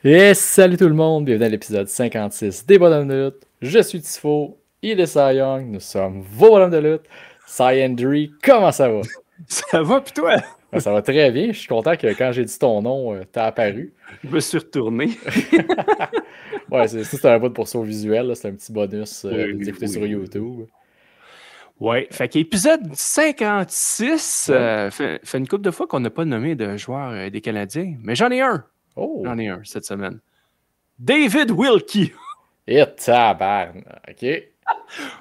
Et salut tout le monde, bienvenue à l'épisode 56 des Bonhommes de lutte. Je suis Tifo, il est Cy Young, nous sommes vos Bonhommes de lutte. Cy Andrew, comment ça va? Ça va, pis toi? Ben, ça va très bien, je suis content que quand j'ai dit ton nom, t'as apparu. Je me suis retourné. Ouais, c'est un bout pour ça au visuel, là, c'est un petit bonus de Oui, t'écouter sur oui. YouTube. Ouais, fait qu'épisode 56, Ouais. fait une couple de fois qu'on n'a pas nommé de joueur des Canadiens, mais j'en ai un. Oh! J'en ai un cette semaine. David Wilkie. Et tabarn! OK.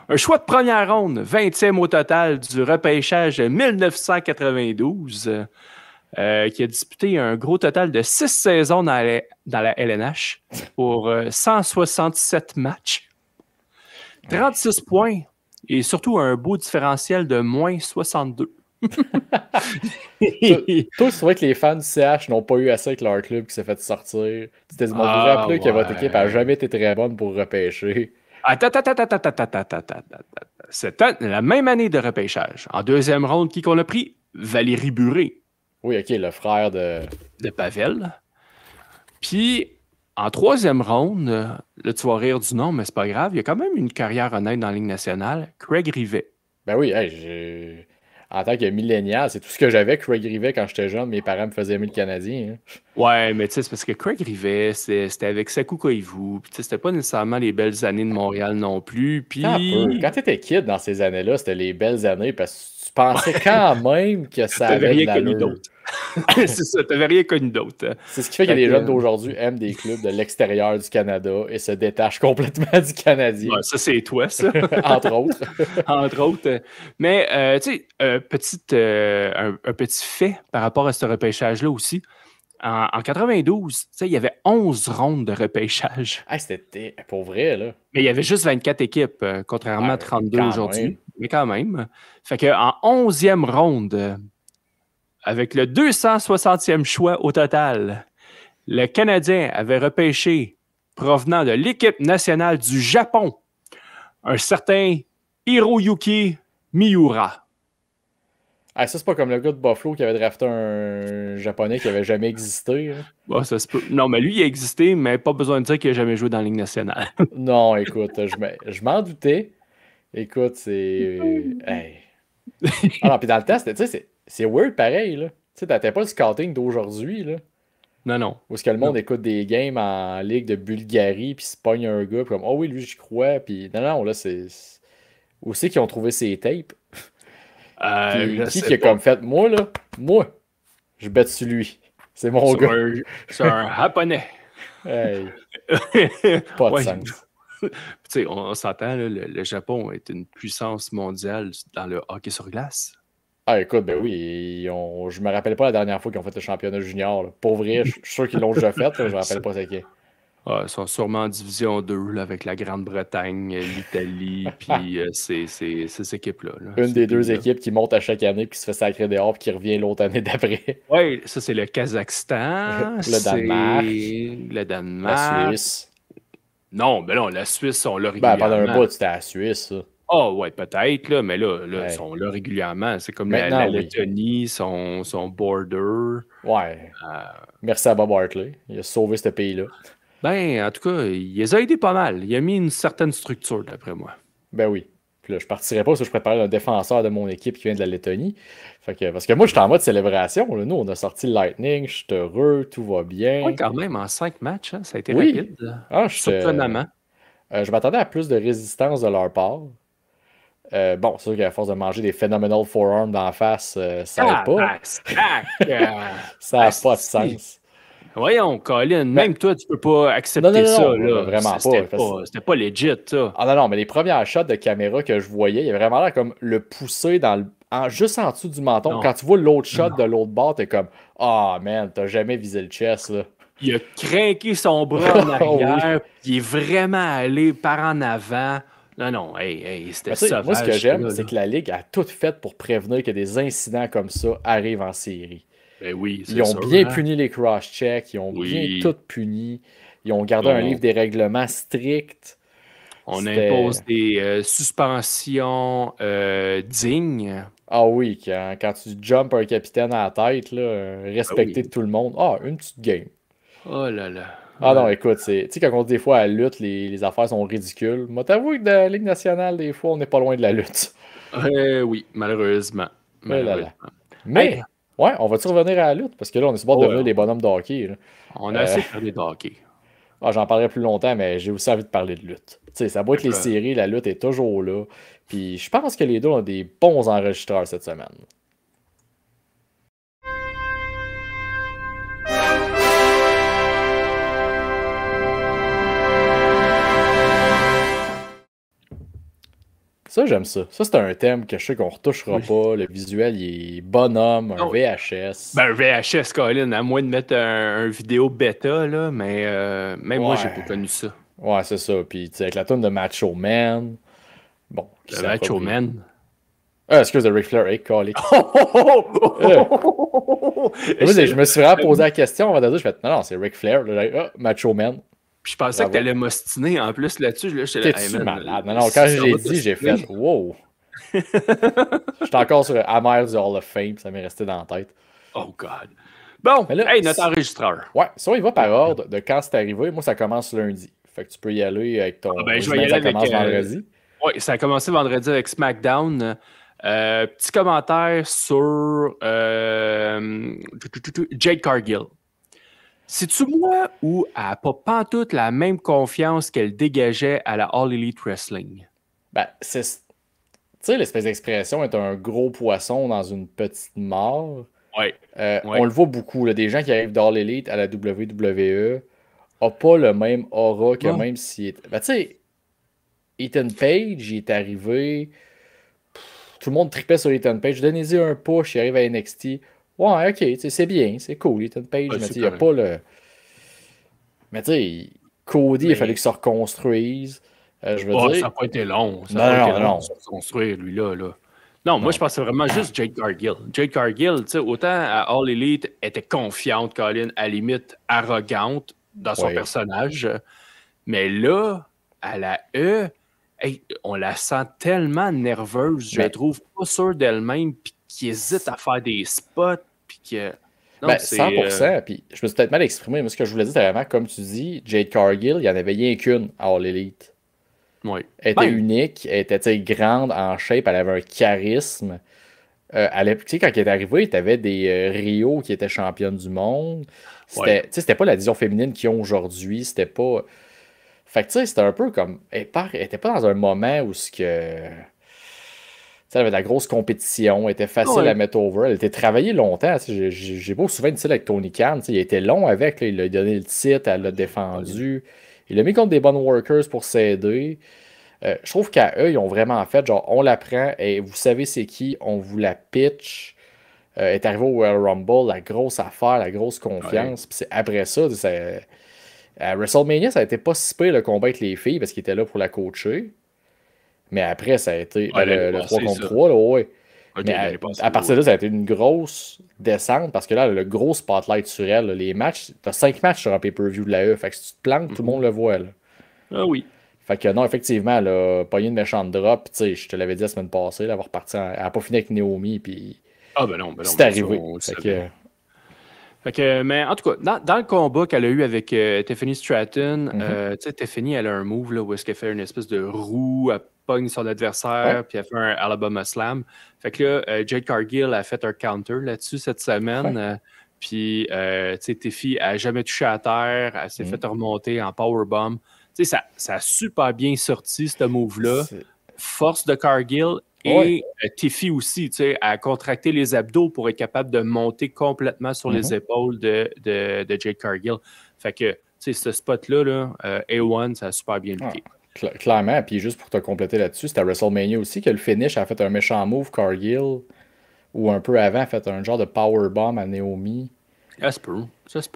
Un choix de première ronde, 20e au total du repêchage 1992, qui a disputé un gros total de 6 saisons dans la LNH pour 167 matchs, 36 points et surtout un beau différentiel de moins 62. Toi, tu trouvais que les fans du CH n'ont pas eu assez avec leur club qui s'est fait sortir. Tu t'es dit, vous vous Ah rappelez que votre équipe a ouais. jamais été très bonne pour repêcher. Attends, attends, attends, attends, attends, attends, attends, attends. C'était la même année de repêchage. En deuxième ronde, qui qu'on a pris? Valérie Buré Oui, OK, le frère de... de Pavel. Puis, en troisième ronde, là, tu vas rire du nom, mais c'est pas grave, il y a quand même une carrière honnête dans la Ligue nationale, Craig Rivet. Ben oui, hey, en tant que millénial, c'est tout ce que j'avais, Craig Rivet, quand j'étais jeune. Mes parents me faisaient aimer le Canadien. Hein. Ouais, mais tu sais, c'est parce que Craig Rivet, c'était avec Sakou Koivu, puis tu sais, c'était pas nécessairement les belles années de Montréal non plus, Tant peu. puis Quand t'étais kid dans ces années-là, c'était les belles années parce que tu pensais quand même que ça t'avais avait de rien connu l'allure. d'autre. C'est ça, t'avais rien connu d'autre. C'est ce qui fait que Fait les que, jeunes d'aujourd'hui aiment des clubs de l'extérieur du Canada et se détachent complètement du Canadien, ouais, ça, c'est toi, ça. entre autres. Entre autres. Mais, tu sais, un petit fait par rapport à ce repêchage-là aussi. En 92, tu sais, il y avait 11 rondes de repêchage. Hey, c'était pour vrai, là. Mais il y avait juste 24 équipes, contrairement à Ouais, 32 quand même. aujourd'hui. Mais quand même. Fait qu'en 11e ronde, avec le 260e choix au total, le Canadien avait repêché, provenant de l'équipe nationale du Japon, un certain Hiroyuki Miura. Ah, ça, c'est pas comme le gars de Buffalo qui avait drafté un japonais qui avait jamais existé. Hein. Bon, ça se peut. Non, mais lui, il a existé, mais pas besoin de dire qu'il n'a jamais joué dans la Ligue nationale. Non, écoute, je m'en doutais. Écoute, c'est. Hey. Ah non, puis dans le temps, tu sais, c'est weird pareil, là. Tu sais, t'as pas le scouting d'aujourd'hui, là. Non, non. Où est-ce que le Non. monde écoute des games en Ligue de Bulgarie, puis se pogne un gars, puis comme, oh oui, lui, j'y crois, puis non, non, là, c'est. Où c'est qu'ils ont trouvé ces tapes? Puis Je qui sais a pas. comme fait, moi, je bête sur lui. C'est mon gars. C'est un japonais. Hey, pas de Ouais. sens. Tu sais, on s'entend, là, le Japon est une puissance mondiale dans le hockey sur glace. Ah, écoute, ben oui, je me rappelle pas la dernière fois qu'ils ont fait le championnat junior. Là. Pour vrai, je suis sûr qu'ils l'ont déjà fait, là, je me rappelle pas c'est qui. Ils sont sûrement en division 2 là, avec la Grande-Bretagne, l'Italie, puis ces équipes-là. Là, Une ces des deux pays-là. équipes qui monte à chaque année puis qui se fait sacrer dehors puis qui revient l'autre année d'après. Oui, ça, c'est le Kazakhstan, Le Danemark, c'est le la Danemark. Suisse. Non, mais non, la Suisse sont là Ben, pendant un régulièrement. bout, c'était la Suisse, ça. Ah, ouais, peut-être, là, mais là, ils Ouais. sont là régulièrement. C'est comme la Maintenant, oui. Lettonie, son border. Ouais. Euh, Merci à Bob Hartley. Il a sauvé ce pays-là. ben, en tout cas, il les a aidés pas mal. Il a mis une certaine structure, d'après moi. Ben oui. Puis là, je partirais pas parce que je préparais un défenseur de mon équipe qui vient de la Lettonie. Parce que moi, j'étais en mode célébration. Là. Nous, on a sorti le Lightning, je suis heureux, tout va Oui, bien. quand même, en 5 matchs, hein, ça a été Oui. rapide. Ah, Surprenamment. je m'attendais à plus de résistance de leur part. Bon, c'est sûr qu'à force de manger des phenomenal forearms d'en face, ça aide Ah, pas. ben, sac! Ça n'a pas de Asti. sens. Voyons, Colin, Ben, même toi, tu peux pas non, non, accepter non, ça, non, là. vraiment pas. C'était pas legit, ça. Ah non, non, mais les premières shots de caméra que je voyais, il y avait vraiment l'air comme le pousser juste en dessous du menton. Non, Quand tu vois l'autre non, shot non. de l'autre bord, t'es comme, ah man, t'as jamais visé le chest, là. Il a craqué son bras en Oh oui. arrière, puis il est vraiment allé par en avant. Non, non, hey, c'était Mais tu sais, moi, ce que sauvage, ça, j'aime, là. c'est que la Ligue a tout fait pour prévenir que des incidents comme ça arrivent en série. Ben oui, Ils c'est ont sûr, bien hein. puni les cross-checks, ils ont bien tout Oui, puni, ils ont gardé un on, livre des règlements strict. on C'était. impose des suspensions dignes. Ah oui, quand tu jumps un capitaine à la tête, là, Ben respecter oui. tout le monde. Ah, une petite game. Oh là là. Ah non, écoute, tu sais, quand on dit des fois à la lutte, les affaires sont ridicules. Moi, t'avoue que dans la Ligue nationale, des fois, on n'est pas loin de la lutte. Oui, malheureusement. Eh là là. Malheureusement. Hey, Mais, ouais, on va-tu revenir à la lutte? Parce que là, on est sur le bord de ouais, devenir des bonhommes de hockey. Là. on a assez parlé de hockey. J'en parlerai plus longtemps, mais j'ai aussi envie de parler de lutte. Tu sais, ça doit être les séries, la lutte est toujours là. Puis je pense que les deux ont des bons enregistreurs cette semaine. Ça, j'aime ça. Ça, c'est un thème que je sais qu'on retouchera pas. Le visuel, il est bonhomme, un VHS. Ben, un VHS, Colin, à moins de mettre un vidéo bêta, là, mais même moi, j'ai pas connu ça. Ouais, c'est ça. Puis, tu sais, avec la tonne de Macho Man. Bon, le Macho Man. Excuse, de Ric Flair, hey, calique. Je me suis vraiment posé la question avant de dire, je fais, non, c'est Ric Flair. Macho Man. Puis je pensais que t'allais m'ostiner en plus là-dessus. T'es-tu malade? Non, quand j'ai dit, j'ai fait wow. J'étais encore sur Amer du Hall of Fame, ça m'est resté dans la tête. Oh God. Bon, là, hey, notre enregistreur. Ouais, ça, il va par ordre de quand c'est arrivé. Moi, ça commence lundi. Fait que tu peux y aller avec ton. Je vais y aller avec, vendredi. Oui, ça a commencé vendredi avec SmackDown. Petit commentaire sur Jade Cargill. C'est-tu moi ou elle n'a pas pantoute la même confiance qu'elle dégageait à la All Elite Wrestling? Ben, c'est... Tu sais, l'espèce d'expression est un gros poisson dans une petite mare. Ouais. On le voit beaucoup. Là, des gens qui arrivent d'All Elite à la WWE n'ont pas le même aura que même si... Ben, tu sais, Ethan Page, il est arrivé... Tout le monde tripait sur Ethan Page. Donnez-y un push, il arrive à NXT. Ouais, ok, c'est bien, c'est cool, Ethan Page, mais il n'y a pas le... Mais tu sais, Cody, il a fallu qu'il se reconstruise. Je veux dire... Ça n'a pas été long. Ça n'a pas été long de se reconstruire, lui-là. Non, moi, je pensais vraiment juste Jade Cargill. Jade Cargill, tu sais, autant à All Elite, était confiante, Colin, à la limite arrogante dans son personnage. Mais là, à la hey, on la sent tellement nerveuse, je la trouve pas sûre d'elle-même, puis qui hésite à faire des spots, puis que... Non, 100%, puis je me suis peut-être mal exprimé, mais ce que je voulais dire, c'est vraiment, comme tu dis, Jade Cargill, il n'y en avait rien qu'une à All Elite. Oui. Elle était unique, elle était grande, en shape, elle avait un charisme. Tu sais, quand elle est arrivée, tu avais des Rio qui étaient championnes du monde. C'était pas la division féminine qu'ils ont aujourd'hui, c'était pas... Fait que tu sais, c'était un peu comme... Elle était pas dans un moment où ce que... elle avait de la grosse compétition, elle était facile à mettre over, elle était travaillée longtemps. J'ai beau souvent dire avec Tony Khan, il était long avec, là, il a donné le titre, elle l'a défendu. Il l'a mis contre des bonnes workers pour s'aider. Je trouve qu'à eux, ils ont vraiment fait, genre, on la prend et vous savez c'est qui, on vous la pitch. Elle est arrivée au Royal Rumble, la grosse affaire, la grosse confiance. Puis après ça, à WrestleMania, ça a été pas si pire le combat avec les filles parce qu'ils étaient là pour la coacher. Mais après, ça a été le 3 contre 3, là, ouais. Mais à partir de là, ça a été une grosse descente parce que là, le gros spotlight sur elle, là, les matchs, t'as 5 matchs sur un pay-per-view de la E. Fait que si tu te plantes, tout le monde le voit. Là. Ah oui. Fait que non, effectivement, elle a pogné une méchante drop. Tu sais, je te l'avais dit la semaine passée, elle va repartir. Elle n'a pas fini avec Naomi. Puis c'est arrivé. Mais en tout cas, dans le combat qu'elle a eu avec Tiffany Stratton, tu sais, Tiffany, elle a un move là, où est-ce qu'elle fait une espèce de roue, elle pogne son adversaire, puis elle fait un Alabama Slam. Fait que là, Jade Cargill a fait un counter là-dessus cette semaine. Puis, tu sais, Tiffy n'a jamais touché à terre, elle s'est fait remonter en powerbomb. Tu sais, ça a super bien sorti, ce move-là. Force de Cargill. Et Tiffy aussi, tu sais, a contracté les abdos pour être capable de monter complètement sur les épaules de Jade Cargill. Fait que, tu sais, ce spot-là, A1, ça a super bien looké. Clairement, puis juste pour te compléter là-dessus, c'était à WrestleMania aussi que le finish a fait un méchant move, Cargill, ou un peu avant, a fait un genre de powerbomb à Naomi. Ça se peut.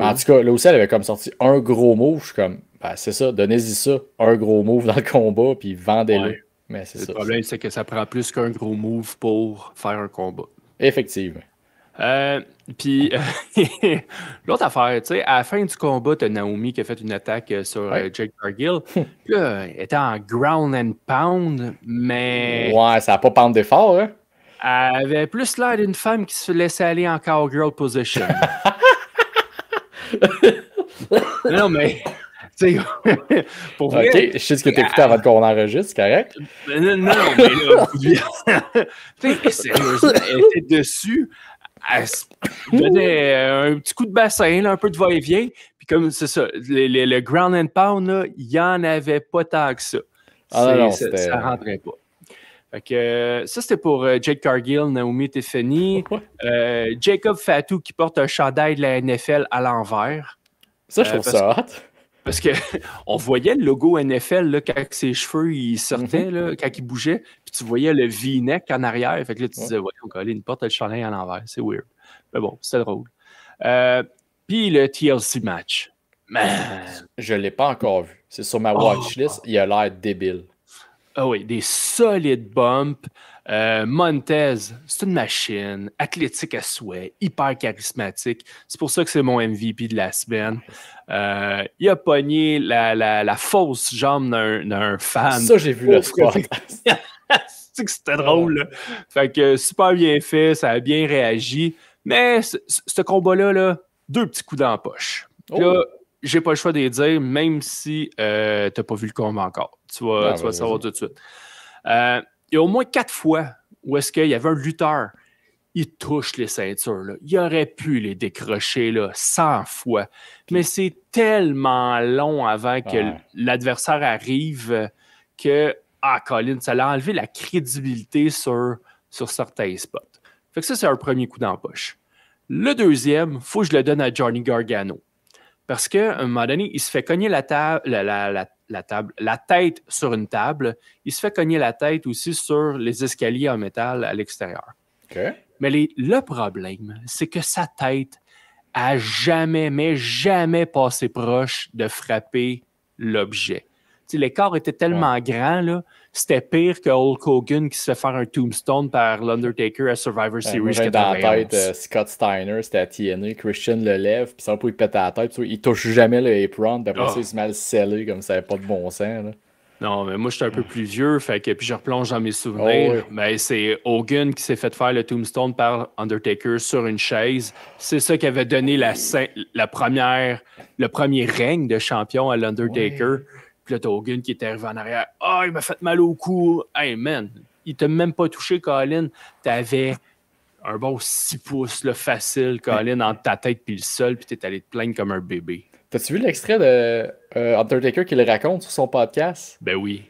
En tout cas, là aussi, elle avait comme sorti un gros move. Je suis comme, c'est ça, donnez-y ça, un gros move dans le combat, puis vendez-le. Mais c'est ça. Le problème, c'est que ça prend plus qu'un gros move pour faire un combat. Effectivement. Puis, l'autre affaire, tu sais, à la fin du combat, tu as Naomi qui a fait une attaque sur Jade Cargill. Là, elle était en ground and pound, mais... Ouais, ça n'a pas pendé fort, hein? Elle avait plus l'air d'une femme qui se laissait aller en cowgirl position. Non, mais... pour vrai, OK, je sais ce que tu écoutais avant qu'on enregistre, c'est correct? Non, mais là, sérieusement, elle était dessus, elle se donnait un petit coup de bassin, là, un peu de va-et-vient, puis comme c'est ça, le ground and pound, là, il n'y en avait pas tant que ça. Non, Ça rentrait pas. Fait que, ça, c'était pour Jade Cargill, Naomi Tiffany, Jacob Fatou qui porte un chandail de la NFL à l'envers. Ça, je trouve ça hot. Parce qu'on voyait le logo NFL là, quand ses cheveux ils sortaient, là, quand il bougeait, puis tu voyais le V-neck en arrière. Fait que là, tu disais, voyons, Colin, porte le chandail à l'envers. C'est weird. Mais bon, c'est drôle. Puis le TLC match. Man. Je ne l'ai pas encore vu. C'est sur ma watchlist. Il a l'air débile. Ah oui, des solides bumps. Montez, c'est une machine, athlétique à souhait, hyper charismatique. C'est pour ça que c'est mon MVP de la semaine. Il a pogné la fausse jambe d'un fan. Ça, j'ai vu le spot. C'est que c'était drôle. Là. Fait que super bien fait, ça a bien réagi. Mais ce combat-là, là, 2 petits coups dans la poche. Là, j'ai pas le choix de les dire, même si t'as pas vu le combat encore. Tu vas savoir tout de suite. Il y a au moins 4 fois où est-ce qu'il y avait un lutteur, il touche les ceintures. Là. Il aurait pu les décrocher là, 100 fois. Mais c'est tellement long avant que l'adversaire arrive que, Colin, ça l'a enlevé la crédibilité sur certains spots. Fait que ça, c'est un premier coup dans la poche. Le deuxième, il faut que je le donne à Johnny Gargano. Parce qu'à un moment donné, il se fait cogner la tête sur une table. Il se fait cogner la tête aussi sur les escaliers en métal à l'extérieur. Okay. Mais le problème, c'est que sa tête a jamais passé proche de frapper l'objet. T'sais, l'écart était tellement grand, là, c'était pire que Hulk Hogan qui se fait faire un tombstone par l'Undertaker à Survivor Series 91. Dans la tête, Scott Steiner, c'était à TNA, Christian le lève, puis ça va il pète à la tête, il touche jamais le apron, puis après ça, il se met à le sceller comme ça n'avait pas de bon sens. Là. Non, mais moi, je suis un peu plus vieux, fait que puis je replonge dans mes souvenirs. Mais c'est Hogan qui s'est fait faire le tombstone par Undertaker sur une chaise. C'est ça qui avait donné le premier règne de champion à l'Undertaker. Puis là, t'as Hogan qui était arrivé en arrière. Il m'a fait mal au cou. Hey, man, il t'a même pas touché, Colin. T'avais un bon 6 pouces là, facile, Colin, entre ta tête puis le sol, puis t'es allé te plaindre comme un bébé. T'as-tu vu l'extrait de Undertaker qui le raconte sur son podcast? Ben oui.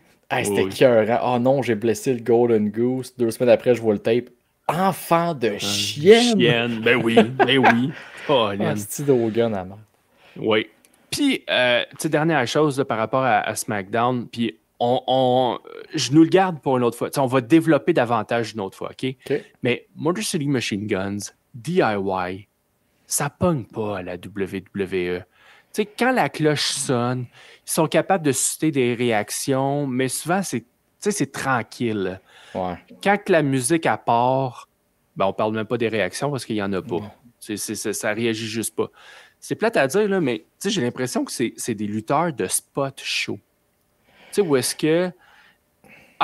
C'était écœurant. Oh non, j'ai blessé le Golden Goose. 2 semaines après, je vois le tape. Enfant de chienne! Ben oui. Oh, c'est Hogan à mort. Oui. Puis, dernière chose là, par rapport à SmackDown, puis je nous le garde pour une autre fois. T'sais, on va développer davantage une autre fois, OK? Mais Motor City Machine Guns, DIY, ça pogne pas à la WWE. T'sais, quand la cloche sonne, ils sont capables de susciter des réactions, mais souvent, c'est tranquille. Ouais. Quand la musique à part, ben, on parle même pas des réactions parce qu'il y en a pas. Ça réagit juste pas. C'est plate à dire, là, mais j'ai l'impression que c'est des lutteurs de spot show. Où est-ce que...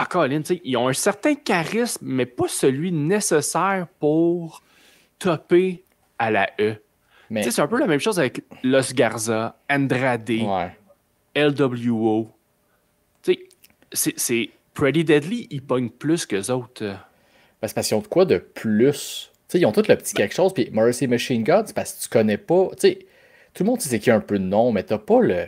Colin, ils ont un certain charisme, mais pas celui nécessaire pour topper à la E. C'est un peu la même chose avec Los Garza, Andrade, LWO. C'est Pretty Deadly, ils pognent plus qu'eux autres. C'est parce qu'ils ont de quoi de plus? Ils ont tout le petit quelque chose, puis Mercy Machine Guns, c'est parce que tu connais pas... tout le monde sait qu'il y a un peu de nom, mais t'as pas le...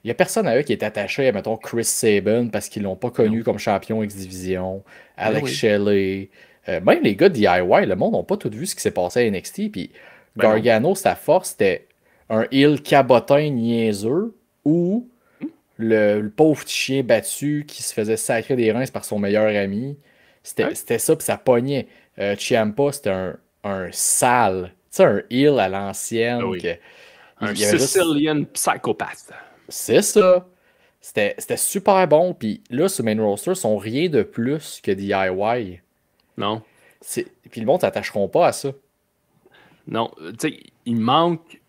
Il n'y a personne à eux qui est attaché à, mettons, Chris Sabin parce qu'ils l'ont pas connu comme champion X-Division, Alex Shelley, même les gars de DIY, le monde n'a pas tout vu ce qui s'est passé à NXT, puis Gargano, sa force, c'était un heel cabotin niaiseux ou le pauvre petit chien battu qui se faisait sacrer des reins par son meilleur ami. C'était ça, puis ça pognait. Ciampa, c'était un sale, un heel à l'ancienne. Un Sicilian psychopathe. C'est ça. C'était super bon. Puis là, ce main roster, sont rien de plus que DIY. Non. Puis le monde ne s'attacheront pas à ça. Non. Tu sais, il manque...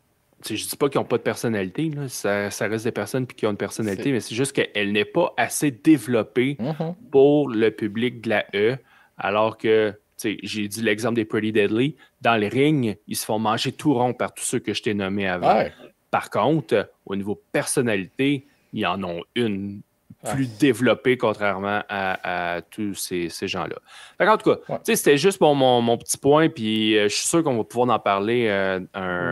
Je dis pas qu'ils n'ont pas de personnalité. Là. Ça reste des personnes qui ont une personnalité, mais c'est juste qu'elle n'est pas assez développée pour le public de la E. Alors que, j'ai dit l'exemple des Pretty Deadly. Dans les rings, ils se font manger tout rond par tous ceux que je t'ai nommés avant. Par contre, au niveau personnalité, ils en ont une plus développée contrairement à tous ces gens-là. En tout cas, c'était juste mon petit point, puis je suis sûr qu'on va pouvoir en parler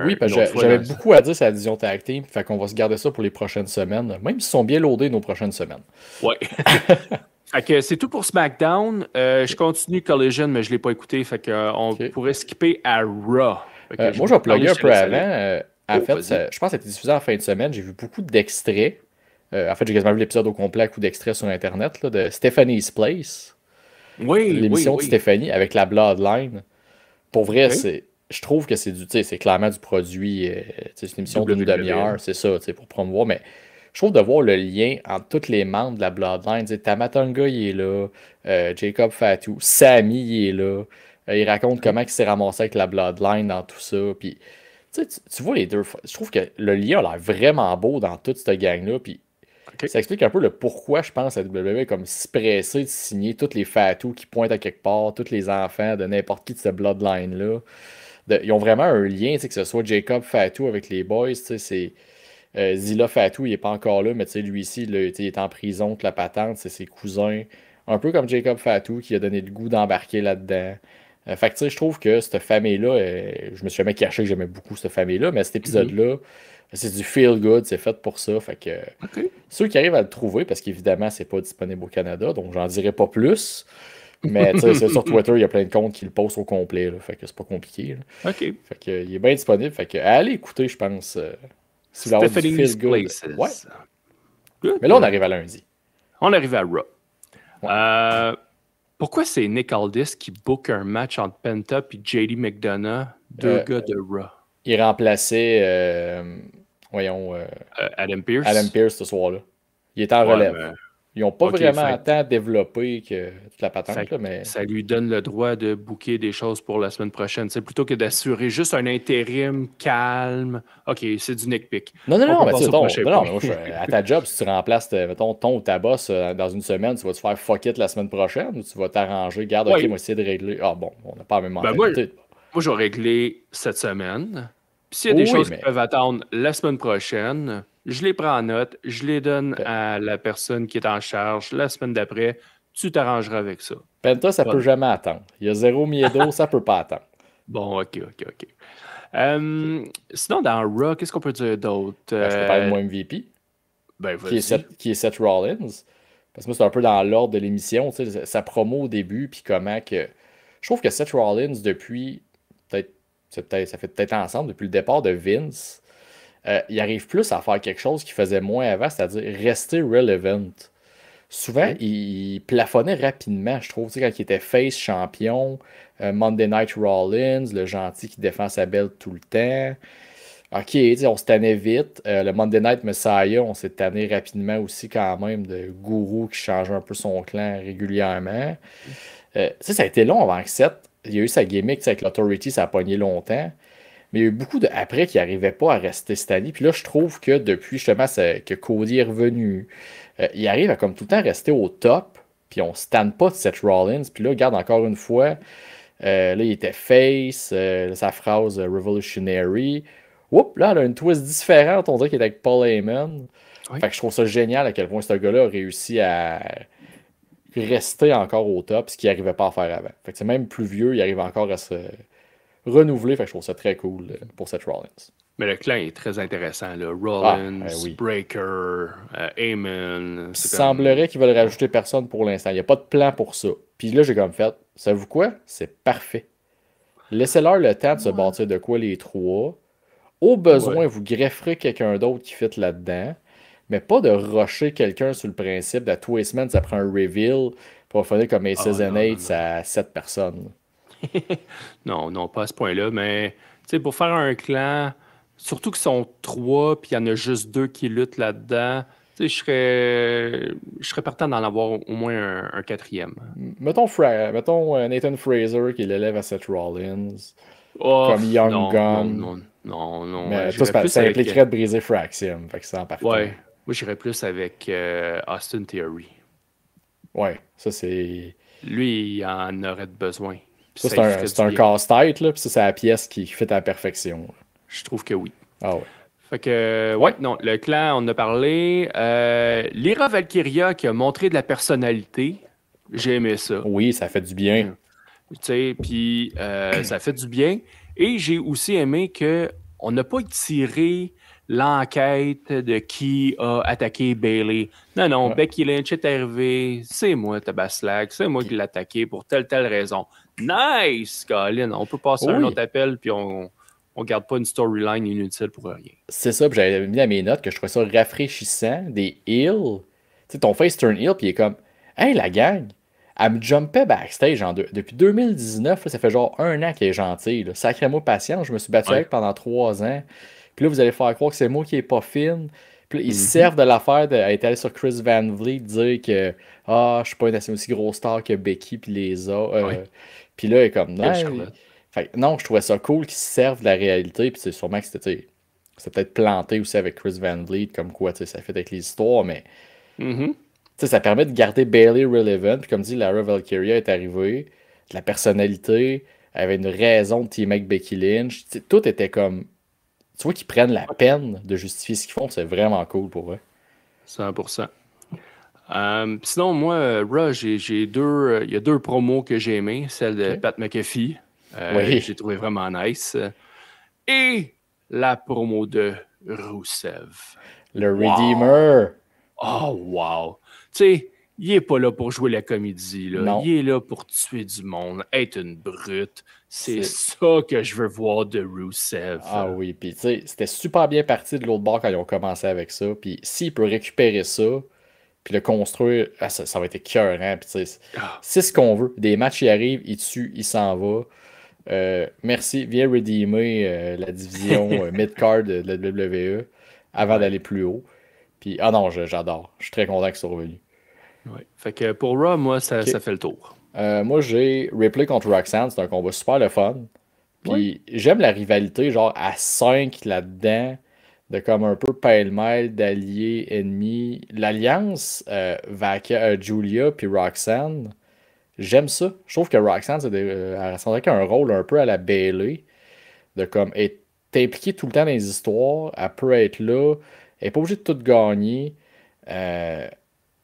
Oui, parce que j'avais beaucoup à dire sur la division tag team, fait qu'on va se garder ça pour les prochaines semaines, même s'ils sont bien loadés nos prochaines semaines. Oui. Fait que c'est tout pour SmackDown. Je continue Collision, mais je ne l'ai pas écouté, fait qu'on pourrait skipper à Raw. Moi, je vais plugger un peu avant. En fait, je pense que ça a été diffusé en fin de semaine. J'ai vu beaucoup d'extraits. En fait, j'ai quasiment vu l'épisode au complet à coup d'extraits sur Internet là, de Stephanie's Place. Oui, l'émission de Stéphanie avec la Bloodline. Pour vrai, je trouve que c'est clairement du produit. C'est une émission d'une demi-heure, c'est ça, pour promouvoir. Mais je trouve de voir le lien entre tous les membres de la Bloodline. Tamatonga, il est là. Jacob Fatu. Sami, il est là. Il raconte comment il s'est ramassé avec la Bloodline dans tout ça. Puis, tu vois les deux. Je trouve que le lien a l'air vraiment beau dans toute cette gang-là. Puis, ça explique un peu le pourquoi, je pense, la WWE est comme si pressée de signer tous les Fatou qui pointent à quelque part, tous les enfants de n'importe qui de cette Bloodline-là. Ils ont vraiment un lien, que ce soit Jacob Fatou avec les boys, c'est Zilla Fatou, il n'est pas encore là, mais lui ici, il est en prison, toute la patente, c'est ses cousins. Un peu comme Jacob Fatou qui a donné le goût d'embarquer là-dedans. Fait que je trouve que cette famille-là, je me suis jamais caché que j'aimais beaucoup cette famille-là, mais cet épisode-là, c'est du feel good, c'est fait pour ça. Fait que ceux qui arrivent à le trouver, parce qu'évidemment, c'est pas disponible au Canada, donc j'en dirai pas plus. Mais sur Twitter, il y a plein de comptes qui le postent au complet. Là, fait que c'est pas compliqué. Là. OK. Fait que, il est bien disponible. Fait que allez écouter, je pense. Si vous avez du feel good. Ouais. Mais là, on arrive à lundi. On arrive à Raw. Ouais. Pourquoi c'est Nick Aldis qui book un match entre Penta et JD McDonough, deux gars de Raw? Il remplaçait, Adam Pearce. Adam Pearce ce soir-là. Il était en relève. Ils n'ont pas vraiment tant développé que toute la patente. Mais... Ça lui donne le droit de booker des choses pour la semaine prochaine. C'est plutôt que d'assurer juste un intérim calme. OK, c'est du Nick Pick. Non, mais à ta job, si tu remplaces mettons, ton ou ta boss dans une semaine, tu vas te faire fuck it la semaine prochaine ou tu vas t'arranger? Garde, OK, moi, essayer de régler. Ah bon, on n'a pas la même mentalité. Moi, je vais régler cette semaine. Puis s'il y a des choses qui peuvent attendre la semaine prochaine, je les prends en note, je les donne à la personne qui est en charge la semaine d'après. Tu t'arrangeras avec ça. Penta, ça peut jamais attendre. Il y a zéro miedo, ça peut pas attendre. Bon, OK. Sinon, dans Raw, qu'est-ce qu'on peut dire d'autre? Je peux parler de mon MVP. Qui est Seth Rollins. Parce que moi, c'est un peu dans l'ordre de l'émission. Sa promo au début, puis comment que... Je trouve que Seth Rollins, depuis... ça fait peut-être ensemble, depuis le départ de Vince... il arrive plus à faire quelque chose qu'il faisait moins avant, c'est-à-dire rester relevant. Souvent, il plafonnait rapidement, je trouve. Quand il était face champion, Monday Night Rollins, le gentil qui défend sa belle tout le temps. OK, on se tannait vite. Le Monday Night Messiah, on s'est tanné rapidement aussi quand même de gourou qui changeait un peu son clan régulièrement. Ça a été long avant que Seth. Il y a eu sa gimmick avec l'Authority, ça a pogné longtemps. Mais il y a eu beaucoup après qui n'arrivaient pas à rester cette année. Puis là, je trouve que depuis justement que Cody est revenu, il arrive à comme tout le temps rester au top. Puis on ne se tanne pas de Seth Rollins. Puis là, regarde encore une fois, là, il était face, sa phrase revolutionary. Oups, là, elle a une twist différente. On dirait qu'il est avec Paul Heyman. Oui. Fait que je trouve ça génial à quel point ce gars-là a réussi à rester encore au top, ce qu'il n'arrivait pas à faire avant. Fait que c'est même plus vieux, il arrive encore à se renouveler. Fait que je trouve ça très cool pour Seth Rollins. Mais le clan est très intéressant. Là. Rollins, Breaker, Heyman. Il semblerait qu'ils veulent rajouter personne pour l'instant. Il n'y a pas de plan pour ça. Puis là, j'ai comme fait, savez-vous quoi? C'est parfait. Laissez-leur le temps de se bâtir de quoi les trois. Au besoin, vous grefferez quelqu'un d'autre qui fit là-dedans. Mais pas de rusher quelqu'un sur le principe de tous les semaines, ça prend un reveal pour faire comme Aces and Eights à 7 personnes. non, pas à ce point-là. Mais pour faire un clan, surtout qu'ils sont 3 puis il y en a juste 2 qui luttent là-dedans, je serais partant d'en avoir au moins un 4e. Mettons Nathan Fraser qui l'élève à Seth Rollins. Comme Young Gun. Non. Mais ça impliquerait de briser Fraxium. Fait que c'est en partant. Ouais. Moi, j'irais plus avec Austin Theory. Ouais, ça c'est... Lui, il en aurait besoin. Ça, c'est un casse-tête, là. Puis ça, c'est la pièce qui fait à la perfection. Là. Je trouve que oui. Ah ouais. Fait que, non, le clan, on en a parlé. Lyra Valkyria qui a montré de la personnalité. J'ai aimé ça. Oui, ça fait du bien. Tu sais, puis ça fait du bien. Et j'ai aussi aimé qu'on n'a pas tiré l'enquête de qui a attaqué Bayley. Non, Ouais. Becky Lynch est arrivé, c'est moi, Tabaslack, c'est moi qui l'ai attaqué pour telle raison. Nice, Colin, on peut passer à un autre appel, puis on garde pas une storyline inutile pour rien. C'est ça, puis j'avais mis à mes notes que je trouvais ça rafraîchissant, des heals. Tu sais, ton face turn heal, puis il est comme, hey, la gang, elle me jumpait backstage depuis 2019, là, ça fait genre 1 an qu'elle est gentille. Là. Sacrez-moi patience, je me suis battu avec pendant 3 ans. Puis là, vous allez faire croire que c'est moi qui est pas fine. Puis là, ils se servent de l'affaire d'être allé sur Chris Van Vliet, dire que je suis pas une aussi grosse star que Becky puis les autres. Puis là, il est comme, non. Fait, non, je trouvais ça cool qu'ils se servent de la réalité. Puis c'est sûrement que c'était peut-être planté aussi avec Chris Van Vliet, comme quoi ça fait avec les histoires, mais ça permet de garder Bayley relevant. Puis comme dit, Lara Valkyria est arrivée, de la personnalité, elle avait une raison de teamer avec Becky Lynch. Tout était comme. Tu vois qu'ils prennent la peine de justifier ce qu'ils font, c'est vraiment cool pour eux. 100%. Sinon, moi, Raw, il y a 2 promos que j'ai aimées. Celle de Pat McAfee. J'ai trouvé vraiment nice. Et la promo de Rusev. Le Redeemer. Oh, wow. Tu sais, il est pas là pour jouer la comédie. Là. Non. Il est là pour tuer du monde, être une brute. C'est ça que je veux voir de Rusev. Ah oui, puis tu sais, c'était super bien parti de l'autre bord quand ils ont commencé avec ça. Puis s'il peut récupérer ça, puis le construire, ça va être écœurant. Puis c'est ce qu'on veut. Des matchs, il arrive, il tue, il s'en va. Merci, viens redeemer la division mid-card de la WWE avant d'aller plus haut. Puis, non, j'adore. Je suis très content qu'ils soient revenus. Ouais. Fait que pour Raw, moi, ça fait le tour. Moi, j'ai Ripley contre Roxanne. C'est un combat super le fun. Puis j'aime la rivalité, genre à 5 là-dedans, de comme un peu pêle-mêle d'alliés ennemis. L'alliance Julia puis Roxanne, j'aime ça. Je trouve que Roxanne, elle ressemblerait un rôle un peu à la Bayley, de comme être impliquée tout le temps dans les histoires. Elle peut être là. Elle n'est pas obligée de tout gagner.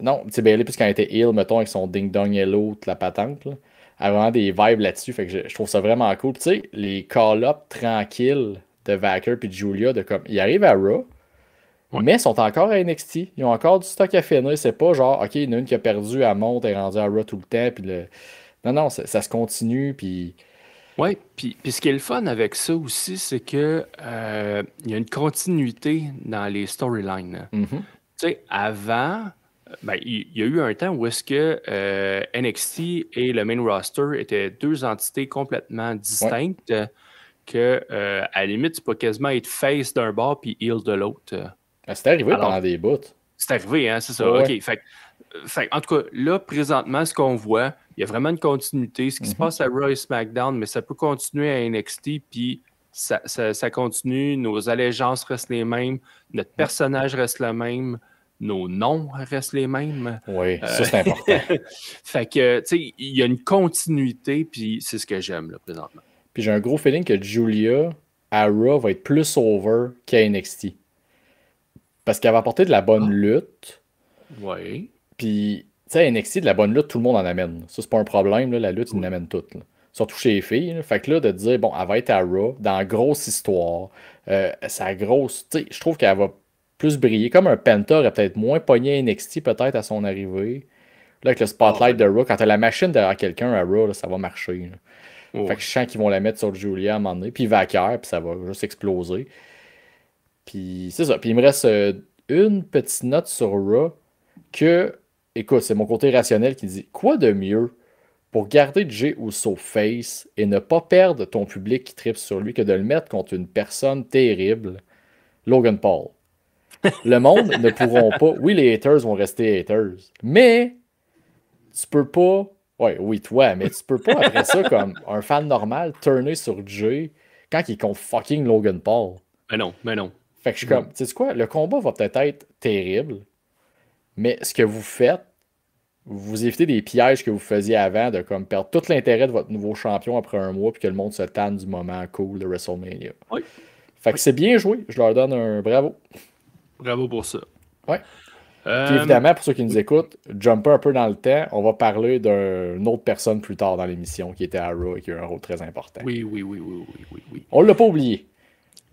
Non, tu sais, Bayley, puis quand elle était heal, mettons, avec son ding-dong yellow, toute la patente, là, elle a vraiment des vibes là-dessus. Fait que je trouve ça vraiment cool. Tu sais, les call-ups tranquilles de Vacker puis de Julia, de comme, ils arrivent à Raw, mais ils sont encore à NXT. Ils ont encore du stock à finir. C'est pas genre, OK, il y en a une qui a perdu, elle monte, elle est rendue à Raw tout le temps. Puis non, ça se continue. Puis. Oui, puis ce qui est le fun avec ça aussi, c'est que il y a une continuité dans les storylines. Tu sais, avant. Il y a eu un temps où est-ce que NXT et le main roster étaient 2 entités complètement distinctes, que à la limite, tu peux quasiment être face d'un bord puis heel de l'autre. C'est arrivé pendant des bouts. C'est arrivé, hein, c'est ça. OK. Fait, en tout cas, là, présentement, ce qu'on voit, il y a vraiment une continuité. Ce qui se passe à Raw et SmackDown, mais ça peut continuer à NXT, puis ça continue. Nos allégeances restent les mêmes, notre personnage reste le même. Nos noms restent les mêmes. Oui, ça c'est important. Fait que, tu sais, il y a une continuité, puis c'est ce que j'aime, là, présentement. Puis j'ai un gros feeling que Julia, à Raw, va être plus over qu'à NXT. Parce qu'elle va apporter de la bonne lutte. Oui. Puis, tu sais, à NXT, de la bonne lutte, tout le monde en amène. Ça, c'est pas un problème, là, la lutte, ils en amènent toutes. Là. Surtout chez les filles. Là. Fait que là, de dire, bon, elle va être à Raw, dans la grosse histoire, sa grosse. Tu sais, je trouve qu'elle va plus briller. Comme un Penta aurait peut-être moins pogné NXT peut-être à son arrivée. Là, avec le spotlight de Raw, quand t'as la machine derrière quelqu'un à Raw, là, ça va marcher. Fait que je sens qu'ils vont la mettre sur Julia à un moment donné. Puis Vacker, puis ça va juste exploser. Puis c'est ça. Puis il me reste une petite note sur Raw que, écoute, c'est mon côté rationnel qui dit quoi de mieux pour garder Jey Uso face et ne pas perdre ton public qui tripe sur lui que de le mettre contre une personne terrible, Logan Paul. Le monde ne pourront pas. Oui, les haters vont rester haters. Mais tu peux pas. Ouais, oui, toi, mais tu peux pas après ça, comme un fan normal, turner sur Jay quand il est contre fucking Logan Paul. Mais non. Fait que je suis comme, tu sais quoi, le combat va peut-être être terrible, mais ce que vous faites, vous évitez des pièges que vous faisiez avant de comme perdre tout l'intérêt de votre nouveau champion après un mois puis que le monde se tanne du moment cool de WrestleMania. Oui. Fait que c'est bien joué. Je leur donne un bravo. Bravo pour ça. Ouais. Puis évidemment, pour ceux qui nous écoutent, jumper un peu dans le temps, on va parler d'une autre personne plus tard dans l'émission qui était à Raw et qui a eu un rôle très important. Oui. On l'a pas oublié.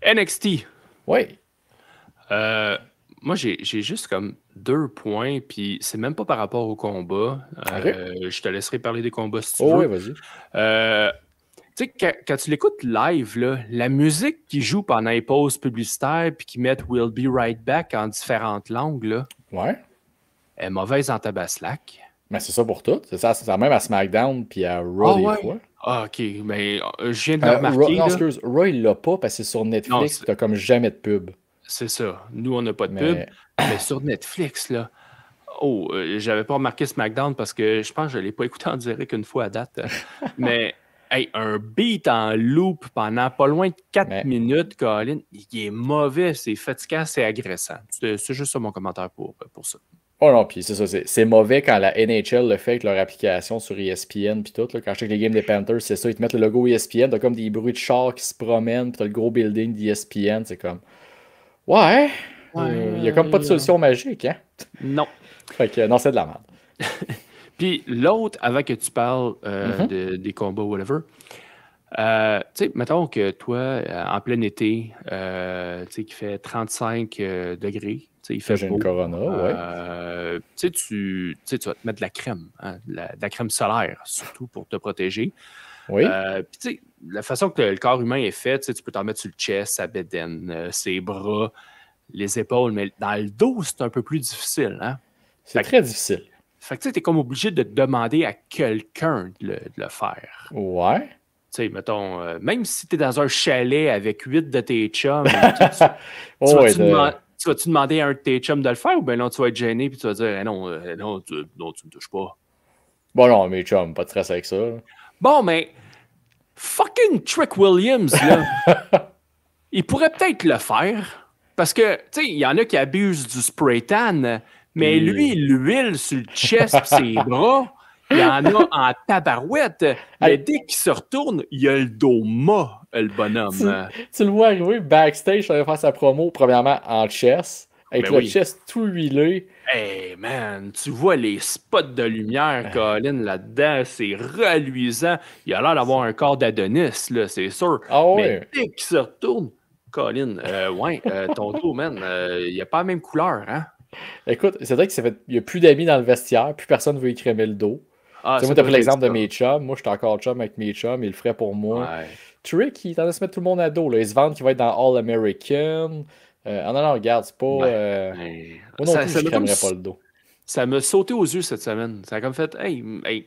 NXT. Oui. Moi, j'ai juste comme 2 points, puis c'est même pas par rapport au combat. Je te laisserai parler des combats si tu veux. Oui, vas-y. Tu sais, quand tu l'écoutes live, là, la musique qui joue pendant les pauses publicitaires puis qui mettent We'll Be Right Back en différentes langues, là, ouais. est mauvaise en tabaslac. Mais c'est ça pour tout. C'est ça même à SmackDown puis à Raw des fois. Ah, ok. Mais je viens de le remarquer. Non, excuse. Raw, il l'a pas parce que sur Netflix, t'as comme jamais de pub. C'est ça. Nous, on n'a pas de pub. Mais sur Netflix, là. Oh, j'avais pas remarqué SmackDown parce que je pense que je ne l'ai pas écouté en direct une fois à date. Mais hey, un beat en loop pendant pas loin de 4 minutes, Colin, il est mauvais, c'est fatigant, c'est agressant. C'est juste ça mon commentaire pour ça. Oh non, puis c'est ça, c'est mauvais quand la NHL le fait avec leur application sur ESPN puis tout. Là, quand je check les games des Panthers, c'est ça, ils te mettent le logo ESPN, t'as comme des bruits de chars qui se promènent, puis t'as le gros building d'ESPN, c'est comme... Ouais, il y a comme pas de solution magique, hein? Non. Fait que non, c'est de la merde. Puis l'autre, avant que tu parles des combats, whatever, tu sais, mettons que toi, en plein été, tu sais, qui fait 35 degrés, tu sais, il fait J'ai beau. une Corona, ouais. Tu vas te mettre de la crème, hein, de la crème solaire, surtout pour te protéger. Oui. Puis tu sais, la façon que le corps humain est fait, tu peux t'en mettre sur le chest, sa bedaine, ses bras, les épaules, mais dans le dos, c'est un peu plus difficile, hein? C'est très difficile. Fait que tu sais, t'es comme obligé de demander à quelqu'un de le faire. Ouais. Tu sais, mettons, même si t'es dans un chalet avec 8 de tes chums, tu vas-tu demander à un de tes chums de le faire ou bien non, tu vas être gêné puis tu vas dire non, tu me touches pas. Bon, non, mes chums, pas de stress avec ça. Bon, mais fucking Trick Williams, là, il pourrait peut-être le faire parce que, tu sais, il y en a qui abusent du spray tan. Mais lui, l'huile sur le chest et ses bras, il y en a en tabarouette. Mais dès qu'il se retourne, il a le dos mat, le bonhomme. Tu le vois arriver backstage, il faire sa promo, premièrement en chest, avec le chest tout huilé. Hey man, tu vois les spots de lumière, Colin, là-dedans, c'est reluisant. Il a l'air d'avoir un corps d'Adonis, là, c'est sûr. Ah ouais. Mais dès qu'il se retourne, Colin, ton dos, man, il n'a pas la même couleur, hein? Écoute, c'est vrai qu'il n'y a plus d'amis dans le vestiaire, plus personne ne veut y crémer le dos. Moi, t'as pris l'exemple de mes chums. Moi, je suis encore chum avec mes chums, il le ferait pour moi. Ouais. Trick, il tente de se mettre tout le monde à dos. Là. Il se vante qu'il va être dans All American. Non, regarde, c'est pas. Moi non plus, je crèmerais pas le dos. Ça m'a sauté aux yeux cette semaine. Ça a comme fait, hey